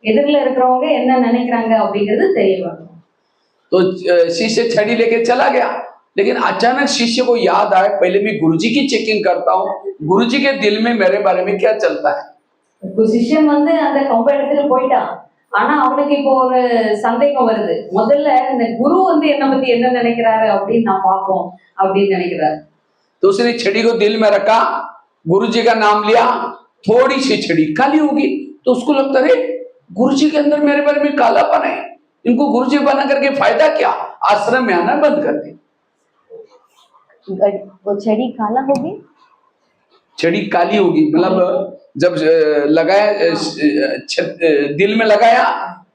B: எதிரில் இருக்கிறவங்க என்ன நினைக்கிறாங்க அப்படிங்கிறது தெரிய வரும்.
A: तो शिष्य छड़ी लेके चला गया, लेकिन अचानक शिष्य को याद आया पहले मैं गुरुजी की चेकिंग करता हूँ, गुरुजी के दिल में मेरे बारे में क्या चलता है।
B: சிஷ்யன் வந்து அந்த கம்பை எடுத்துட்டு போயிட்டான். ஆனா அவனுக்கு இப்போ ஒரு சந்தேகம் வருது, முதல்ல இந்த குரு வந்து என்ன பத்தி என்ன நினைக்கிறாரு அப்படின்னு நான் பார்ப்போம் அப்படின்னு நினைக்கிறாரு.
A: तो उसने छड़ी को दिल में रखा, गुरुजी का नाम लिया, थोड़ी सी छड़ी काली होगी तो उसको लगता है गुरुजी के अंदर मेरे बारे में कालापन है, इनको गुरुजी बना करके फायदा क्या, आश्रम में आना बंद कर दे।
B: वो छड़ी काला होगी,
A: छड़ी काली होगी मतलब जब लगाया दिल में लगाया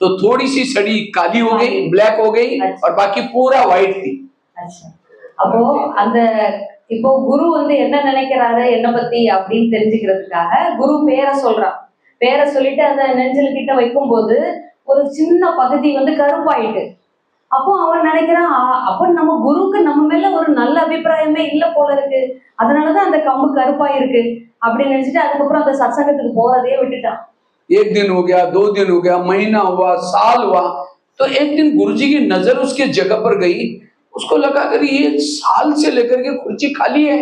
A: तो थोड़ी सी छड़ी काली हो गई, ब्लैक हो गई, और बाकी पूरा व्हाइट थी।
B: அப்போ அந்த இப்போ குரு வந்து என்ன நினைக்கிறாரு என்ன பத்தி அப்படின்னு தெரிஞ்சுக்கிறதுக்காக குரு பேரை சொல்றான். பேரை சொல்லிட்டு அந்த நெஞ்சில் கிட்ட வைக்கும் போது ஒரு சின்ன பகுதி வந்து கருப்பாயிட்டு. அப்போ அவன் நினைக்கிறான், அப்போ நம்ம குருக்கு நம்ம மேல ஒரு நல்ல அபிப்பிராயமே இல்ல போல இருக்கு, அதனாலதான் அந்த கம்பு கருப்பாயிருக்கு அப்படின்னு நினைச்சிட்டு அதுக்கப்புறம் அந்த சத்சங்கத்துக்கு போறதே விட்டுட்டான்.
A: एक दिन हो गया, 2 दिन हो गया, महीना हुआ, साल हुआ, तो एक दिन गुरुजी की नजर उसके जगह पर गई, उसको लगा कि ये साल से लेकर के कुर्सी खाली है,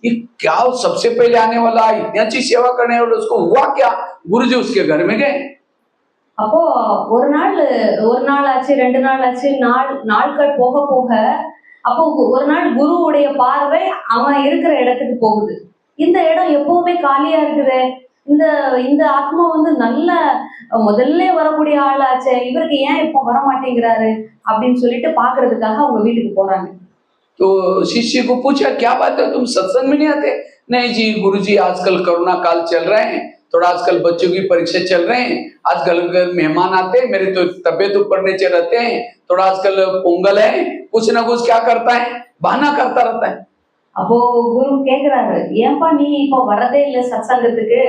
A: ये क्या सबसे पहले आने वाला, इतनी अच्छी सेवा करने वाला, उसको हुआ क्या? गुरुजी उसके घर में गए।
B: அப்போ ஒரு நாள் ஆச்சு, 2 நாள் ஆச்சு, நாட்கள் போக போக அப்போ ஒரு நாள் குருவுடைய பார்வை அவன் இருக்கிற இடத்துக்கு போகுது. இந்த இடம் எப்பவுமே காலியா இருக்குது, இந்த ஆத்மா வந்து நல்ல முதல்ல வரக்கூடிய ஆளாச்சே, இவருக்கு ஏன் இப்போ வர மாட்டேங்கிறாரு அப்படின்னு சொல்லிட்டு பாக்குறதுக்காக அவங்க வீட்டுக்கு போறாங்க.
A: तो शिष्य को पूछा क्या बात है, तुम सत्संग में नहीं आते? नहीं जी गुरुजी आजकल कोरोना काल चल रहे हैं, थोड़ा आजकल बच्चों की परीक्षा चल रहे हैं, आजकल मेहमान आते हैं, मेरी तो तबियत ऊपर नीचे रहते हैं, थोड़ा आजकल पोंगल है, कुछ ना कुछ क्या करता है, बहाना करता रहता है।
B: அப்போ குரு கேக்குறாரு, ஏன்பா நீ இப்போ வரதே இல்லை சத்சங்கத்துக்கு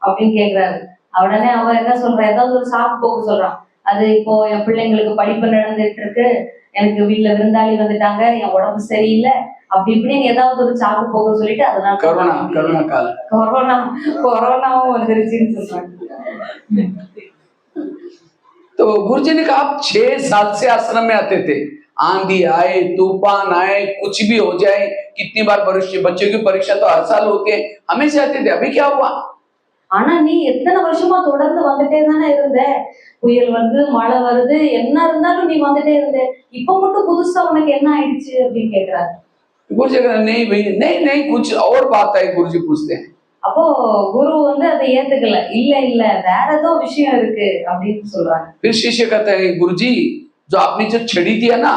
B: அப்படின்னு கேக்குறாரு. உடனே அவன் என்ன சொல்றான், ஏதாவது ஒரு சாக்கு போக்கு சொல்றான். அது இப்போ என் பிள்ளைங்களுக்கு படிப்பு நடந்துட்டு இருக்கு, எனக்கு வீட்டுல விருந்தாளி வந்துட்டாங்க, என் உடம்பு சரியில்லை, அப்படி இப்படின்னு ஏதாவது ஒரு சாக்கு போக்கு சொல்லிட்டு அதனால கொரோனாவும் வந்துருச்சுன்னு சொல்றாங்க.
A: तो गुरुजी ने कहा आप 6 साल से आश्रम में आते थे, आंधी आए, तूफान आए, कुछ भी हो जाए, कितनी बार बच्चों की परीक्षा तो हर साल होती है, हमेशा आते थे, अभी क्या हुआ?
B: ஆனா நீ எத்தனை வருஷமா தொடர்ந்து வந்துட்டே தானே இருந்த, புயல் வருது, மழை வருது, என்ன இருந்தாலும் நீ வந்துட்டே இருந்த, இப்ப மட்டும் புதுசா உனக்கு என்ன ஆயிடுச்சு அப்படின்னு கேக்குறாரு.
A: गुरुजी नहीं भाई, नहीं कुछ और बात है, गुरुजी पूछते हैं।
B: அப்போ குரு வந்து அதை ஏத்துக்கல, இல்ல வேற ஏதோ விஷயம் இருக்கு அப்படின்னு சொல்றாங்க.
A: फिर शिष्य कहता है गुरुजी जो आपने जो छड़ी दिया ना,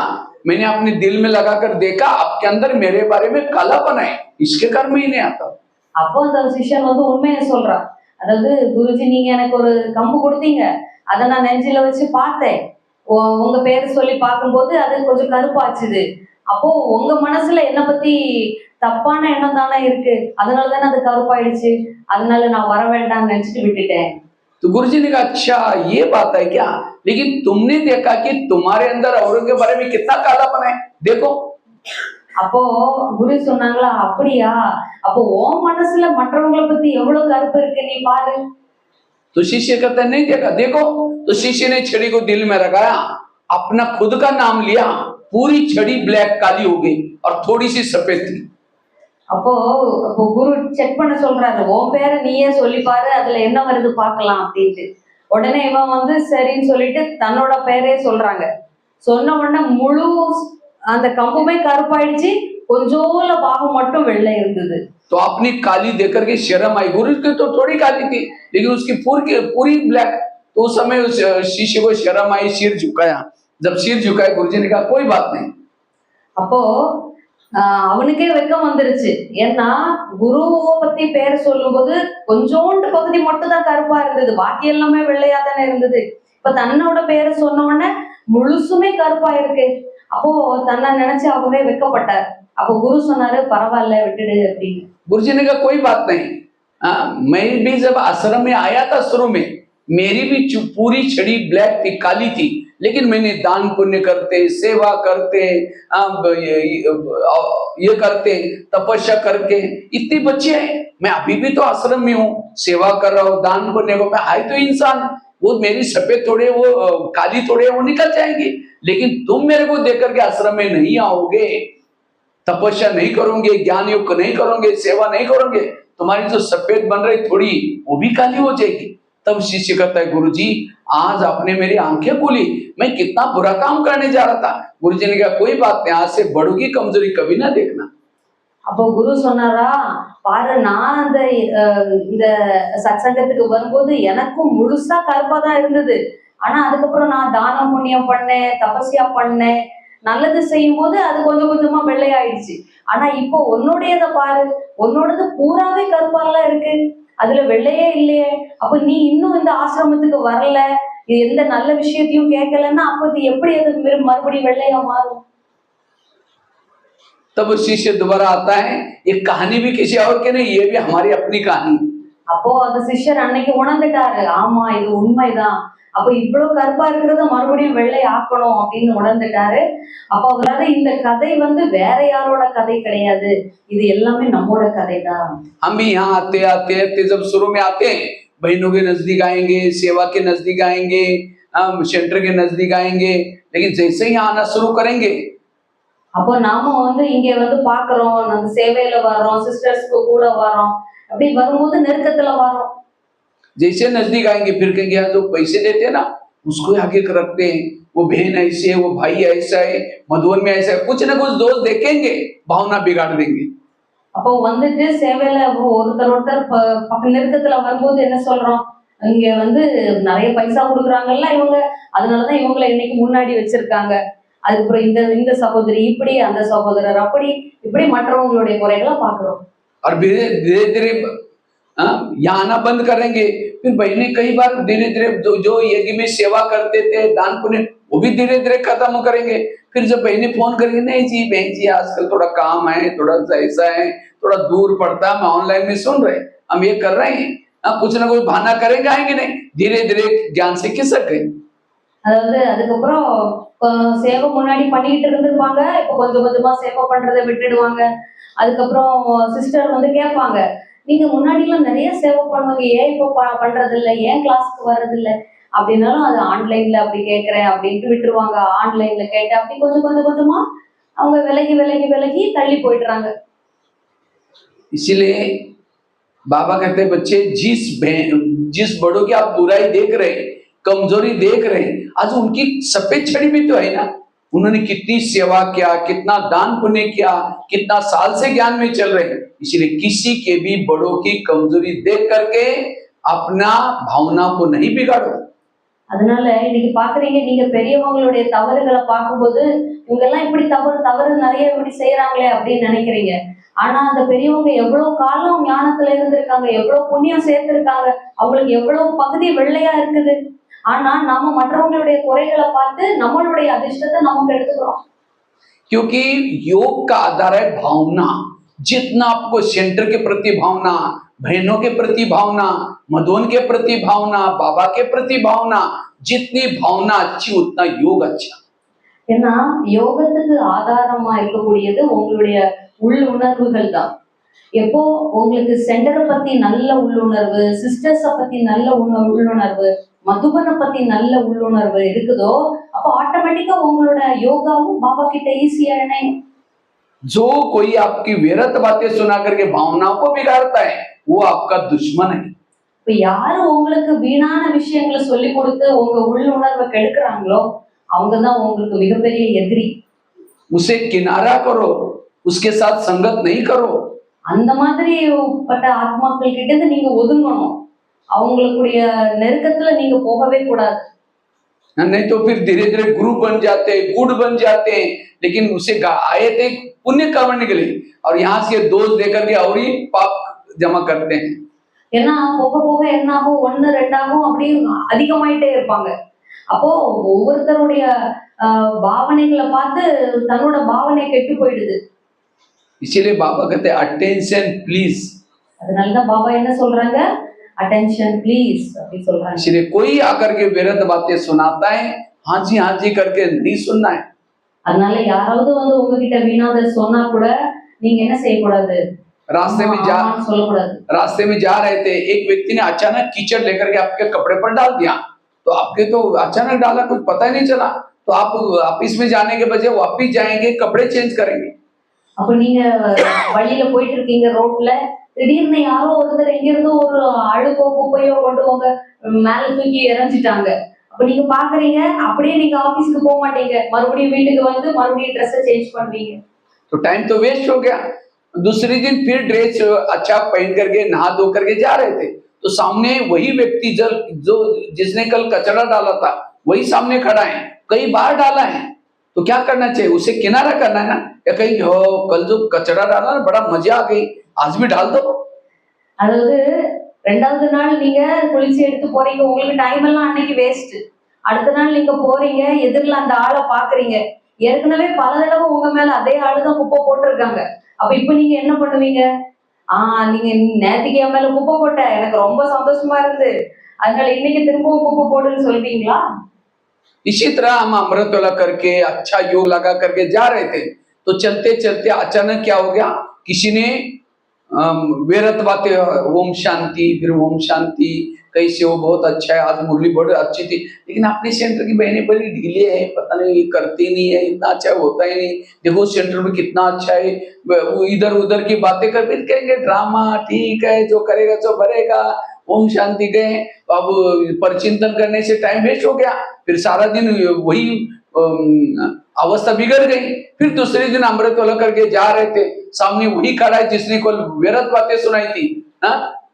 A: मैंने अपने दिल में लगाकर देखा, आपके अंदर मेरे बारे में कालापन है, इसके कारण मैं नहीं आता।
B: அப்போ அந்த சிஷ்யன் வந்து உண்மையை சொல்றான், அதாவது குருஜி நீங்க எனக்கு ஒரு கம்பு கொடுத்தீங்க, அதை நான் நெஞ்சில வச்சு பார்த்தேன். உங்க பேரை சொல்லி பார்க்கும்போது அது கொஞ்சம் கருப்பாச்சுது. அப்போ உங்க மனசுல என்ன பத்தி தப்பான எண்ணம் தானே இருக்கு, அதனால தானே அது கருப்பாயிடுச்சு. அதனால நான் வர வேண்டாம்னு நினைச்சிட்டு விட்டுட்டேன்.
A: तो गुरुजी ने कहा अच्छा ये बात है क्या, लेकिन तुमने देखा कि तुम्हारे अंदर औरों के बारे में कितना कालापन है, देखो।
B: அப்போ குரு சொன்னாங்களா, அப்படியா, அப்போ உன் மனசுல மற்றவங்களை பத்தி எவ்வளவு கருப்பு இருக்கு நீ பாரு.
A: तो शिष्य कहता नहीं देखा, देखो। तो शिष्य ने छड़ी को दिल में लगाया, अपना खुद का नाम लिया, पूरी छड़ी ब्लैक काली हो गई और थोड़ी सी सफेद थी।
B: அப்போ அப்போ குரு செக் பண்ண சொல்றாரு, உன் பேரை நீயே சொல்லி பாரு, அதுல என்ன வருது பார்க்கலாம் அப்படின்ட்டு. உடனே இவன் வந்து சரின்னு சொல்லிட்டு தன்னோட பேரே சொல்றாங்க. சொன்ன உடனே முழு அந்த கம்புமே கருப்பாயிடுச்சு, கொஞ்சோல பாகம் மட்டும் வெள்ளை இருந்தது.
A: तो अपनी काली देखकर के शर्म आई, गुरु की तो थोड़ी काली थी लेकिन उसकी पूरी ब्लैक। तो उस समय उस शिष्य को शर्म आई, सिर झुकाया। जब सिर झुकाया गुरुजी ने कहा कोई बात नहीं।
B: அப்போ அவனுக்கே வெக்கம் வந்துருச்சு. ஏன்னா குருவை பத்தி பேர் சொல்லும்போது கொஞ்சோண்டு பகுதி மட்டும் தான் கருப்பா இருந்தது, பாக்கி எல்லாமே வெள்ளையா தானே இருந்தது. இப்ப தன்னோட பேரை சொன்ன உடனே முழுசுமே கருப்பா இருக்கு. அப்போ தன்னை நினைச்சு அவரே வெக்கப்பட்டார். அப்போ குரு சொன்னாரு, பரவாயில்ல விட்டுடு அப்படின்னு.
A: गुरुजी ने कहा कोई बात नहीं। मैं भी जब आश्रम में आया था शुरू में, मेरी भी पूरी छड़ी ब्लैक थी, काली थी, लेकिन मैंने दान पुण्य करते, सेवा करते, ये करते, तपस्या करके इतने बच्चे हैं। मैं अभी भी तो आश्रम में हूँ, सेवा कर रहा हूँ, दान पुण्य को, मैं है तो इंसान। वो मेरी सफेद थोड़े, वो काली थोड़े, वो निकल जाएंगी। लेकिन तुम मेरे को देख करके आश्रम में नहीं आओगे, तपस्या नहीं करोगे, ज्ञान युक्त नहीं करोगे, सेवा नहीं करोगे, तुम्हारी जो सफेद बन रही थोड़ी वो भी काली हो जाएगी। तब शिष्य कहता है गुरुजी आज आपने मेरी आंखें खोली, मैं कितना बुरा काम करने जा रहा था। गुरुजी ने कहा कोई बात नहीं, आज से बड़ों की कमजोरी कभी ना देखना।
B: அப்போ குரு சொன்னாரா, பாரு நான் அந்த இந்த சத்சங்கத்துக்கு வரும்போது எனக்கும் முழுசா கருப்பா தான் இருந்தது. ஆனா அதுக்கப்புறம் நான் தானம் புண்ணியம் பண்ணேன், தபஸ்யா பண்ணேன், நல்லது செய்யும் போது அது கொஞ்சம் கொஞ்சமா வெள்ளையாயிடுச்சு. ஆனா இப்போ உன்னுடையதை பாரு, உன்னோடது பூராவே கருப்பாலாம் இருக்கு, அதுல வெள்ளையே இல்லையே. அப்ப நீ இன்னும் இந்த ஆசிரமத்துக்கு வரல, எந்த நல்ல விஷயத்தையும் கேட்கலன்னா அப்ப இது எப்படி அது மறுபடியும் வெள்ளையா மாறும்?
A: तब वो शिष्य दोबारा आता है, ये कहानी भी किसी और की नहीं, ये भी हमारी अपनी कहानी।
B: அப்போ அந்த சிஷ்யர் அன்னைக்கு உணர்ந்துட்டாரு, ஆமா இது உண்மைதான், அப்ப இவ்வளவு கருப்பா இருக்கிறத மறுபடியும் வெள்ளை ஆக்கணும் அப்படின்னு உணர்ந்துட்டாரு. அப்ப அவரால் இந்த கதை வந்து வேற யாரோட கதை கிடையாது, இது எல்லாமே நம்மோட கதை தான்.
A: हम भी यहाँ आते आते आते जब शुरू में आते हैं, बहनों के नजदीक आएंगे, सेवा के नजदीक आएंगे, सेंटर के नजदीक आएंगे, लेकिन जैसे ही आना शुरू करेंगे,
B: அப்போ நாம வந்து இங்க வந்து பாக்குறோம், நம்ம சேவையில வர்றோம், சிஸ்டர்ஸ்க்கு கூட வரோம், அப்படி வரும்போது நெருக்கத்துல வரோம்.
A: जैसे नजदीक आएंगे फिर कहेंगे जो पैसे देते हैं ना उसको आगे रखते हैं, वो बहन ऐसे है, वो भाई ऐसा है, मधुबन में ऐसा है, कुछ ना कुछ दोस्त देखेंगे, भावना बिगाड़ देंगे।
B: அப்போ வந்துட்டு சேவையில ஒருத்தர் பக்கம் நெருக்கத்துல வரும்போது என்ன சொல்றோம், இங்க வந்து நிறைய பைசா கொடுக்குறாங்கல்ல இவங்க, அதனாலதான் இவங்களை இன்னைக்கு முன்னாடி வச்சிருக்காங்க. அதுக்கப்புறம் இந்த இந்த சகோதரி இப்படி, அந்த சகோதரர் அப்படி, இப்படி மற்றவங்களுடைய குறைகளை பாக்குறோம்.
A: और धीरे धीरे यहाँ आना बंद करेंगे, फिर बहनें कई बार धीरे धीरे जो यज्ञ में सेवा करते थे, दान पुण्य, वो भी धीरे धीरे खत्म करेंगे। फिर जब बहनें फोन करेंगे, नहीं जी बहन जी आजकल थोड़ा काम है, थोड़ा सा ऐसा है, थोड़ा दूर पड़ता है, मैं ऑनलाइन में सुन रहे, हम ये कर रहे हैं, कुछ ना कुछ बहाना करेंगे, आएंगे नहीं, धीरे धीरे ज्ञान से खिसक गए।
B: அதாவது அதுக்கப்புறம் சேவை முன்னாடி பண்ணிக்கிட்டு இருந்திருப்பாங்க, இப்போ கொஞ்சம் கொஞ்சமா சேவை பண்றதை விட்டுடுவாங்க. அதுக்கப்புறம் சிஸ்டர் வந்து கேட்பாங்க, நீங்க முன்னாடி எல்லாம் நிறைய சேவை பண்ணுவாங்க, ஏன் இப்போ பண்றது இல்லை, ஏன் கிளாஸ்க்கு வர்றது இல்லை அப்படின்னாலும் அது ஆன்லைன்ல அப்படி கேட்கறேன் அப்படின்ட்டு விட்டுருவாங்க. ஆன்லைன்ல கேட்டு அப்படி கொஞ்சம் கொஞ்சம் கொஞ்சமா அவங்க விலகி விலகி விலகி தள்ளி போயிடுறாங்க.
A: इसीलिए बाबा कहते हैं बच्चे जिस बड़ों की आप बुराई देख रहे हैं, कमजोरी देख रहे हैं, आज उनकी सफेद छड़ी भी तो है ना, उन्होंने कितनी सेवा किया, कितना दान पुण्य किया, कितना साल से ज्ञान में चल रहे हैं। इसलिए किसी के भी बड़ों की कमजोरी देख करके अपना भावना को नहीं बिगाड़ो।
B: அதனால இன்னைக்கு பாக்குறீங்க, நீங்க பெரியவங்களுடைய தவறுகளை பார்க்கும்போது இவங்க எல்லாம் இப்படி தவறு நிறைய இப்படி செய்யறாங்களே அப்படின்னு நினைக்கிறீங்க. ஆனா அந்த பெரியவங்க எவ்வளவு காலம் ஞானத்துல இருந்திருக்காங்க, எவ்வளவு புண்ணியம் சேர்த்திருக்காங்க, அவங்களுக்கு எவ்வளவு பகுதி வெள்ளையா இருக்குது. ஆனா நாம மற்றவங்களுடைய குறைகளை பார்த்து நம்மளுடைய அதிர்ஷ்டத்தை நமக்கு எடுத்துக்கிறோம்.
A: क्योंकि योग का आधार है भावना। जितना आपको सेंटर के प्रति भावना, बहनों के प्रति भावना, मधुन के प्रति भावना, बाबा के प्रति भावना, जितनी भावना अच्छी उतना योग अच्छा।
B: ஏன்னா யோகத்துக்கு ஆதாரமா இருக்கக்கூடியது உங்களுடைய உள்ளுணர்வுகள் தான். எப்போ உங்களுக்கு சென்டரை பத்தி நல்ல உள்ளுணர்வு, சிஸ்டர்ஸ பத்தி நல்ல உள்ளுணர்வு, மதுபனை பத்தி நல்ல உள்ளுணர்வு இருக்குதோ, அப்போ ஆட்டோமேட்டிக்கா உங்களோட யோகாவும் பாபா கிட்ட ஈஸியா இணையும்.
A: जो कोई आपकी व्यर्थ बातें सुना करके भावनाओं को बिगाड़ता है, वो आपका दुश्मन है।
B: இப்ப யாரு உங்களுக்கு வீணான விஷயங்களை சொல்லி கொடுத்து உங்க உள்ளுணர்வை கெடுக்கிறாங்களோ அவங்கதான் உங்களுக்கு மிகப்பெரிய எதிரி.
A: उसे किनारा करो, उसके साथ संगत नहीं करो।
B: அந்த மாதிரி பட்ட ஆத்மாக்கள் கிட்ட இருந்து நீங்க ஒதுங்கணும். அவங்களுடைய நெருக்கத்துல நீங்க போகவே கூடாது.
A: नहीं तो फिर धीरे धीरे गुरु बन जाते हैं, गुड बन जाते हैं, लेकिन उसे आए थे पुण्य करने के लिए और यहाँ से दोष देकर के और ही पाप जमा करते हैं।
B: ஏன்னா போக போக என்ன ஆகும், 1 2 ஆகும், அப்படி அதிகமாயிட்டே இருப்பாங்க. அப்போ ஒவ்வொருத்தருடைய பாவனைகளை பார்த்து தன்னோட பாவனை கெட்டு போயிடுது.
A: इसीलिए बाबा कहते हैं अटेंशन प्लीज।
B: அதனாலதான் பாபா என்ன சொல்றாங்க, अटेंशन प्लीज அப்படி சொல்றாங்க.
A: इसलिए कोई आकर के व्यर्थ बातें सुनाता है, हाँ जी करके नहीं सुनना है।
B: அதனால யாராவது வந்து உங்ககிட்ட வீணாத சொன்னா கூட நீங்க என்ன செய்யக்கூடாது,
A: रास्ते में जा रहे थे, एक व्यक्ति ने अचानक कीचड़ लेकर के आपके कपड़े पर डाल दिया, तो आपके तो अचानक डाला, कुछ पता ही नहीं चला, तो आप ऑफिस में जाने के बजाय वापिस जाएंगे, कपड़े चेंज करेंगे।
B: அப்ப நீங்க வழியில போயிட்டு இருக்கீங்க ரோட்ல, திடீர்னு யாரோ ஒருத்தர் எங்க இருந்தோ ஒரு அழுக்கோ குப்பையோ கொண்டு உங்க மேல தூக்கி எறிஞ்சிட்டாங்க. அப்ப நீங்க பாக்குறீங்க, அப்படியே நீங்க ஆபீஸ்க்கு போக மாட்டீங்க, மறுபடியும் வீட்டுக்கு வந்து மறுபடியும் ட்ரெஸ் சேஞ்ச் பண்ணுவீங்க.
A: तो टाइम तो वेस्ट हो गया। दूसरे दिन फिर ड्रेस अच्छा पहन करके नहा धो करके जा रहे थे, तो सामने वही व्यक्ति जो जिसने कल कचरा डाला था वही सामने खड़ा है, कई बार डाला है, तो क्या करना चाहिए, उसे किनारा करना है ना, या कहीं हो कल जो कचरा डाला ना बड़ा मजा आ गई, आज भी डाल दो।
B: அதாவது 2வது நாள் நீங்க குளிச்சு எடுத்து போறீங்க, உங்களுக்கு டைம் எல்லாம் அன்னைக்கு வேஸ்ட். அடுத்த நாள் நீங்க போறீங்க, எதிரில் அந்த ஆளை பாக்குறீங்க, ஏற்கனவே பல தடவை உங்க மேல அதே ஆளுதான் குப்பை போட்டிருக்காங்க. அப்ப இப்ப நீங்க என்ன பண்ணுவீங்க, நீங்க நேற்றுக்கு என் மேல குப்பை போட்ட, எனக்கு ரொம்ப சந்தோஷமா இருந்து, அதனால இன்னைக்கு திரும்பவும் குப்பை போடுன்னு சொல்வீங்களா?
A: इसी तरह हम अमृत वाला करके अच्छा योग लगा करके जा रहे थे, तो चलते चलते अचानक क्या हो गया, किसी ने व्यर्थ बातें, ओम शांति, फिर ओम शांति, कैसे हो, बहुत अच्छा है, आज मुरली बड़ी अच्छी थी, लेकिन अपने सेंटर की बहनें बड़ी ढीले है, पता नहीं ये करती नहीं है, इतना अच्छा होता ही नहीं, देखो सेंटर में कितना अच्छा है, वो इधर उधर की बातें कर, फिर कहेंगे ड्रामा, ठीक है जो करेगा सो भरेगा, ओम शांति गए, अब परिचिंतन करने से टाइम वेस्ट हो गया, फिर सारा दिन वही अवस्था बिगड़ गई। फिर दूसरे दिन अमृत वाला करके जा रहे थे, सामने वही खड़ा है जिसने को व्यर्थ बातें सुनाई थी,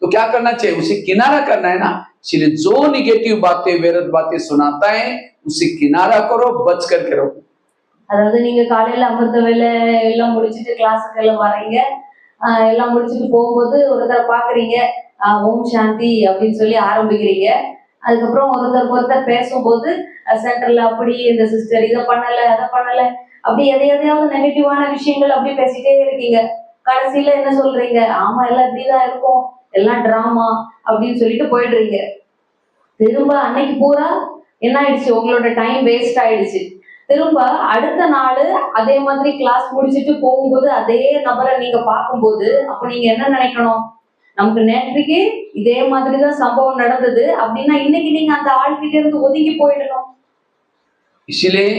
A: तो क्या करना चाहिए, उसे किनारा करना है ना। इसलिए जो निगेटिव बातें व्यर्थ बातें सुनाता है उसे किनारा करो, बच करके रहो।
B: அதாவது நீங்க காலையில அமிர்த வேலை எல்லாம் முடிச்சுட்டு கிளாஸுக்கு எல்லாம் வர்றீங்க, எல்லாம் முடிச்சுட்டு போகும்போது ஒருத்தரை பாக்குறீங்க, ஓம் சாந்தி அப்படின்னு சொல்லி ஆரம்பிக்கிறீங்க. அதுக்கப்புறம் ஒருத்தர் பேசும்போது சென்டர்ல அப்படி இந்த சிஸ்டர் இதை பண்ணல அதை பண்ணல அப்படி எதையாவது நெகட்டிவான விஷயங்கள் அப்படி பேசிட்டே இருக்கீங்க. கடைசியில என்ன சொல்றீங்க, ஆமா எல்லாம் இப்படிதான் இருக்கும், எல்லாம் டிராமா அப்படின்னு சொல்லிட்டு போயிடுறீங்க. திரும்ப அன்னைக்கு பூரா என்ன ஆயிடுச்சு, உங்களோட டைம் வேஸ்ட் ஆயிடுச்சு. திரும்ப அடுத்த நாள் அதே மாதிரி கிளாஸ் முடிச்சுட்டு போகும்போது அதே நபரை நீங்க பார்க்கும்போது அப்ப நீங்க என்ன நினைக்கணும், நமக்கு நேற்றுக்கு இதே மாதிரிதான் சம்பவம் நடந்தது அப்படின்னா இன்னைக்கு நீங்க அந்த ஆள்கிட்ட இருந்து ஒதுங்கி போயிடணும்.
A: इसलिए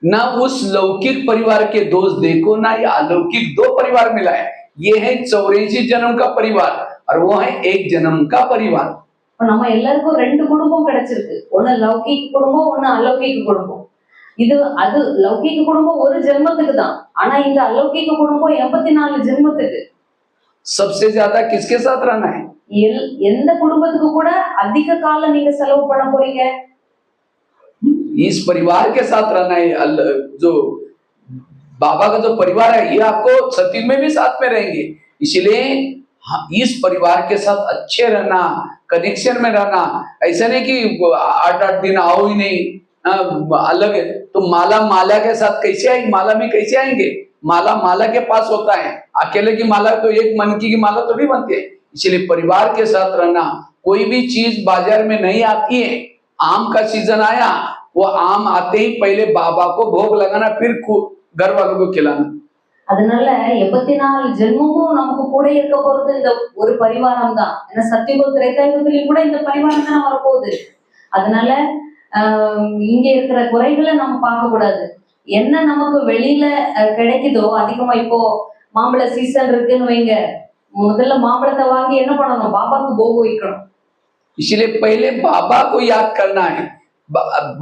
A: ना उस लौकिक परिवार के दोष देखो, ना ये अलौकिक 2 परिवार मिला है, ये है 84 जन्म का परिवार और वो है 1 जन्म का परिवार।
B: நம்ம எல்லாருக்கும் 2 குடும்பம் கிடைச்சிருக்கு, ஒண்ணு லௌகிக் குடும்பம், ஒண்ணு அலௌகிக் குடும்பம். அது லௌகிக குடும்பம் ஒரு ஜென்மத்துக்கு தான், ஆனா இந்த அலௌகிக குடும்பம் 84 ஜென்மத்துக்கு.
A: सबसे ज्यादा किसके साथ रहना है,
B: எந்த குடும்பத்துக்கு கூட அதிக காலம் நீங்க செலவு பண்ண போறீங்க,
A: इस परिवार के साथ रहना है, जो बाबा का जो परिवार है ये आपको सतयुग में भी साथ में रहेंगे। इसलिए इस परिवार के साथ अच्छे रहना, कनेक्शन में रहना। ऐसा नहीं कि 8-8 दिन आओ ही नहीं, अलग है। तो माला के साथ कैसे आएंगे? माला में कैसे आएंगे? माला के पास होता है। अकेले की माला तो एक मन की माला तो नहीं बनती है। इसलिए परिवार के साथ रहना। कोई भी चीज बाजार में नहीं आती है। आम का सीजन आया, वो आम आते ही पहले बाबा को भोग लगाना, फिर घर वालों को खिलाना।
B: அதனால 84 ஜென்மமும் நமக்கு கூட இருக்க போறது இந்த ஒரு பரிவாரம் தான். ஏன்னா சத்தியுகம் திரேதாயுகத்திலயும் கூட இந்த பரிவாரம் தான் வரப்போகுது. அதனால இங்க இருக்கிற குறைகளை நம்ம பார்க்க கூடாது. என்ன நமக்கு வெளியில கிடைக்குதோ அதிகமா, இப்போ மாம்பழ சீசன் இருக்குன்னு வைங்க, முதல்ல மாம்பழத்தை வாங்கி என்ன பண்ணணும்? பாபாக்கு போக வைக்கணும்.
A: इसलिए पहले बाबा को याद करना है,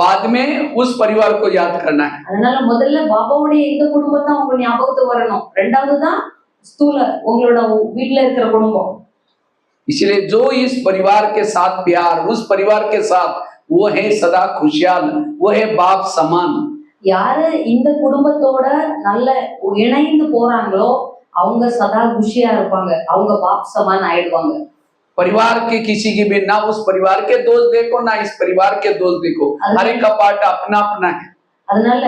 A: बाद में उस परिवार को याद करना है।
B: அதனால முதல்ல பாபாவுடைய இந்த குடும்பத்தை உங்க ஞாபகத்துக்கு வரணும். ரெண்டாவது தான் ஸ்தூல உங்களோட வீட்ல இருக்கிற குடும்பம்.
A: इसलिए जो इस परिवार के साथ प्यार, उस परिवार के साथ वो है सदा खुशहाल, वो है बाप समान।
B: யாரு இந்த குடும்பத்தோட நல்ல இணைந்து போறாங்களோ அவங்க சதா குஷியா இருப்பாங்க, அவங்க பாப் சமான் ஆயிடுவாங்க।
A: परिवार के किसी की भी ना उस परिवार के दोस्त देखो, ना इस परिवार के दोस्त देखो, हर एक का पार्ट अपना अपना है।
B: அதனால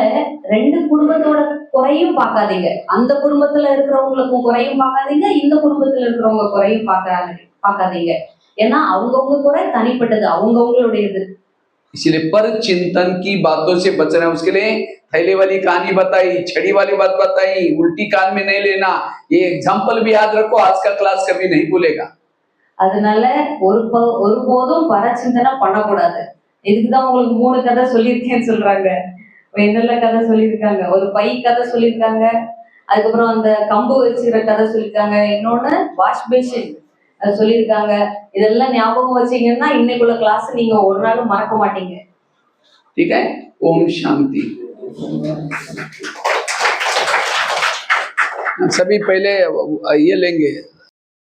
B: ரெண்டு குடும்பத்தோட குறையும் பார்க்காதீங்க, அந்த குடும்பத்துல இருக்கிறவங்களுக்கும் குறையும் பார்க்காதீங்க, இந்த குடும்பத்துல இருக்கிறவங்க குறையும் பார்க்காதீங்க। ஏன்னா அவங்கவுங்க குறை தனிப்பட்டது, அவங்கவுங்களுடையது।
A: इसलिए पर चिंतन की बातों से बचना। उसके लिए थैले वाली कहानी बताई, छड़ी वाली बात बताई, उल्टी कान में नहीं लेना। ये एग्जाम्पल भी याद रखो, आज का क्लास कभी नहीं भूलेगा।
B: அதனால ஒருபோதும் பரச்சிந்தனை பண்ணக்கூடாது। இதுக்குதான் உங்களுக்கு 3 கதை சொல்லியிருக்கேன்னு சொல்றாங்க। என்னெல்லாம் கதை சொல்லியிருக்காங்க? ஒரு பை கதை சொல்லியிருக்காங்க, அதுக்கப்புறம் அந்த கம்பு வச்சுக்கிற கதை சொல்லியிருக்காங்க, இன்னொன்னு வாஷ் பேஷன் அது சொல்லியிருக்காங்க। இதெல்லாம் ஞாபகம் வச்சீங்கன்னா இன்னைக்குள்ள கிளாஸ் நீங்க ஒரு நாளும் மறக்க மாட்டீங்க।
A: ठीक है, ओम शांति। सभी पहले ये लेंगे।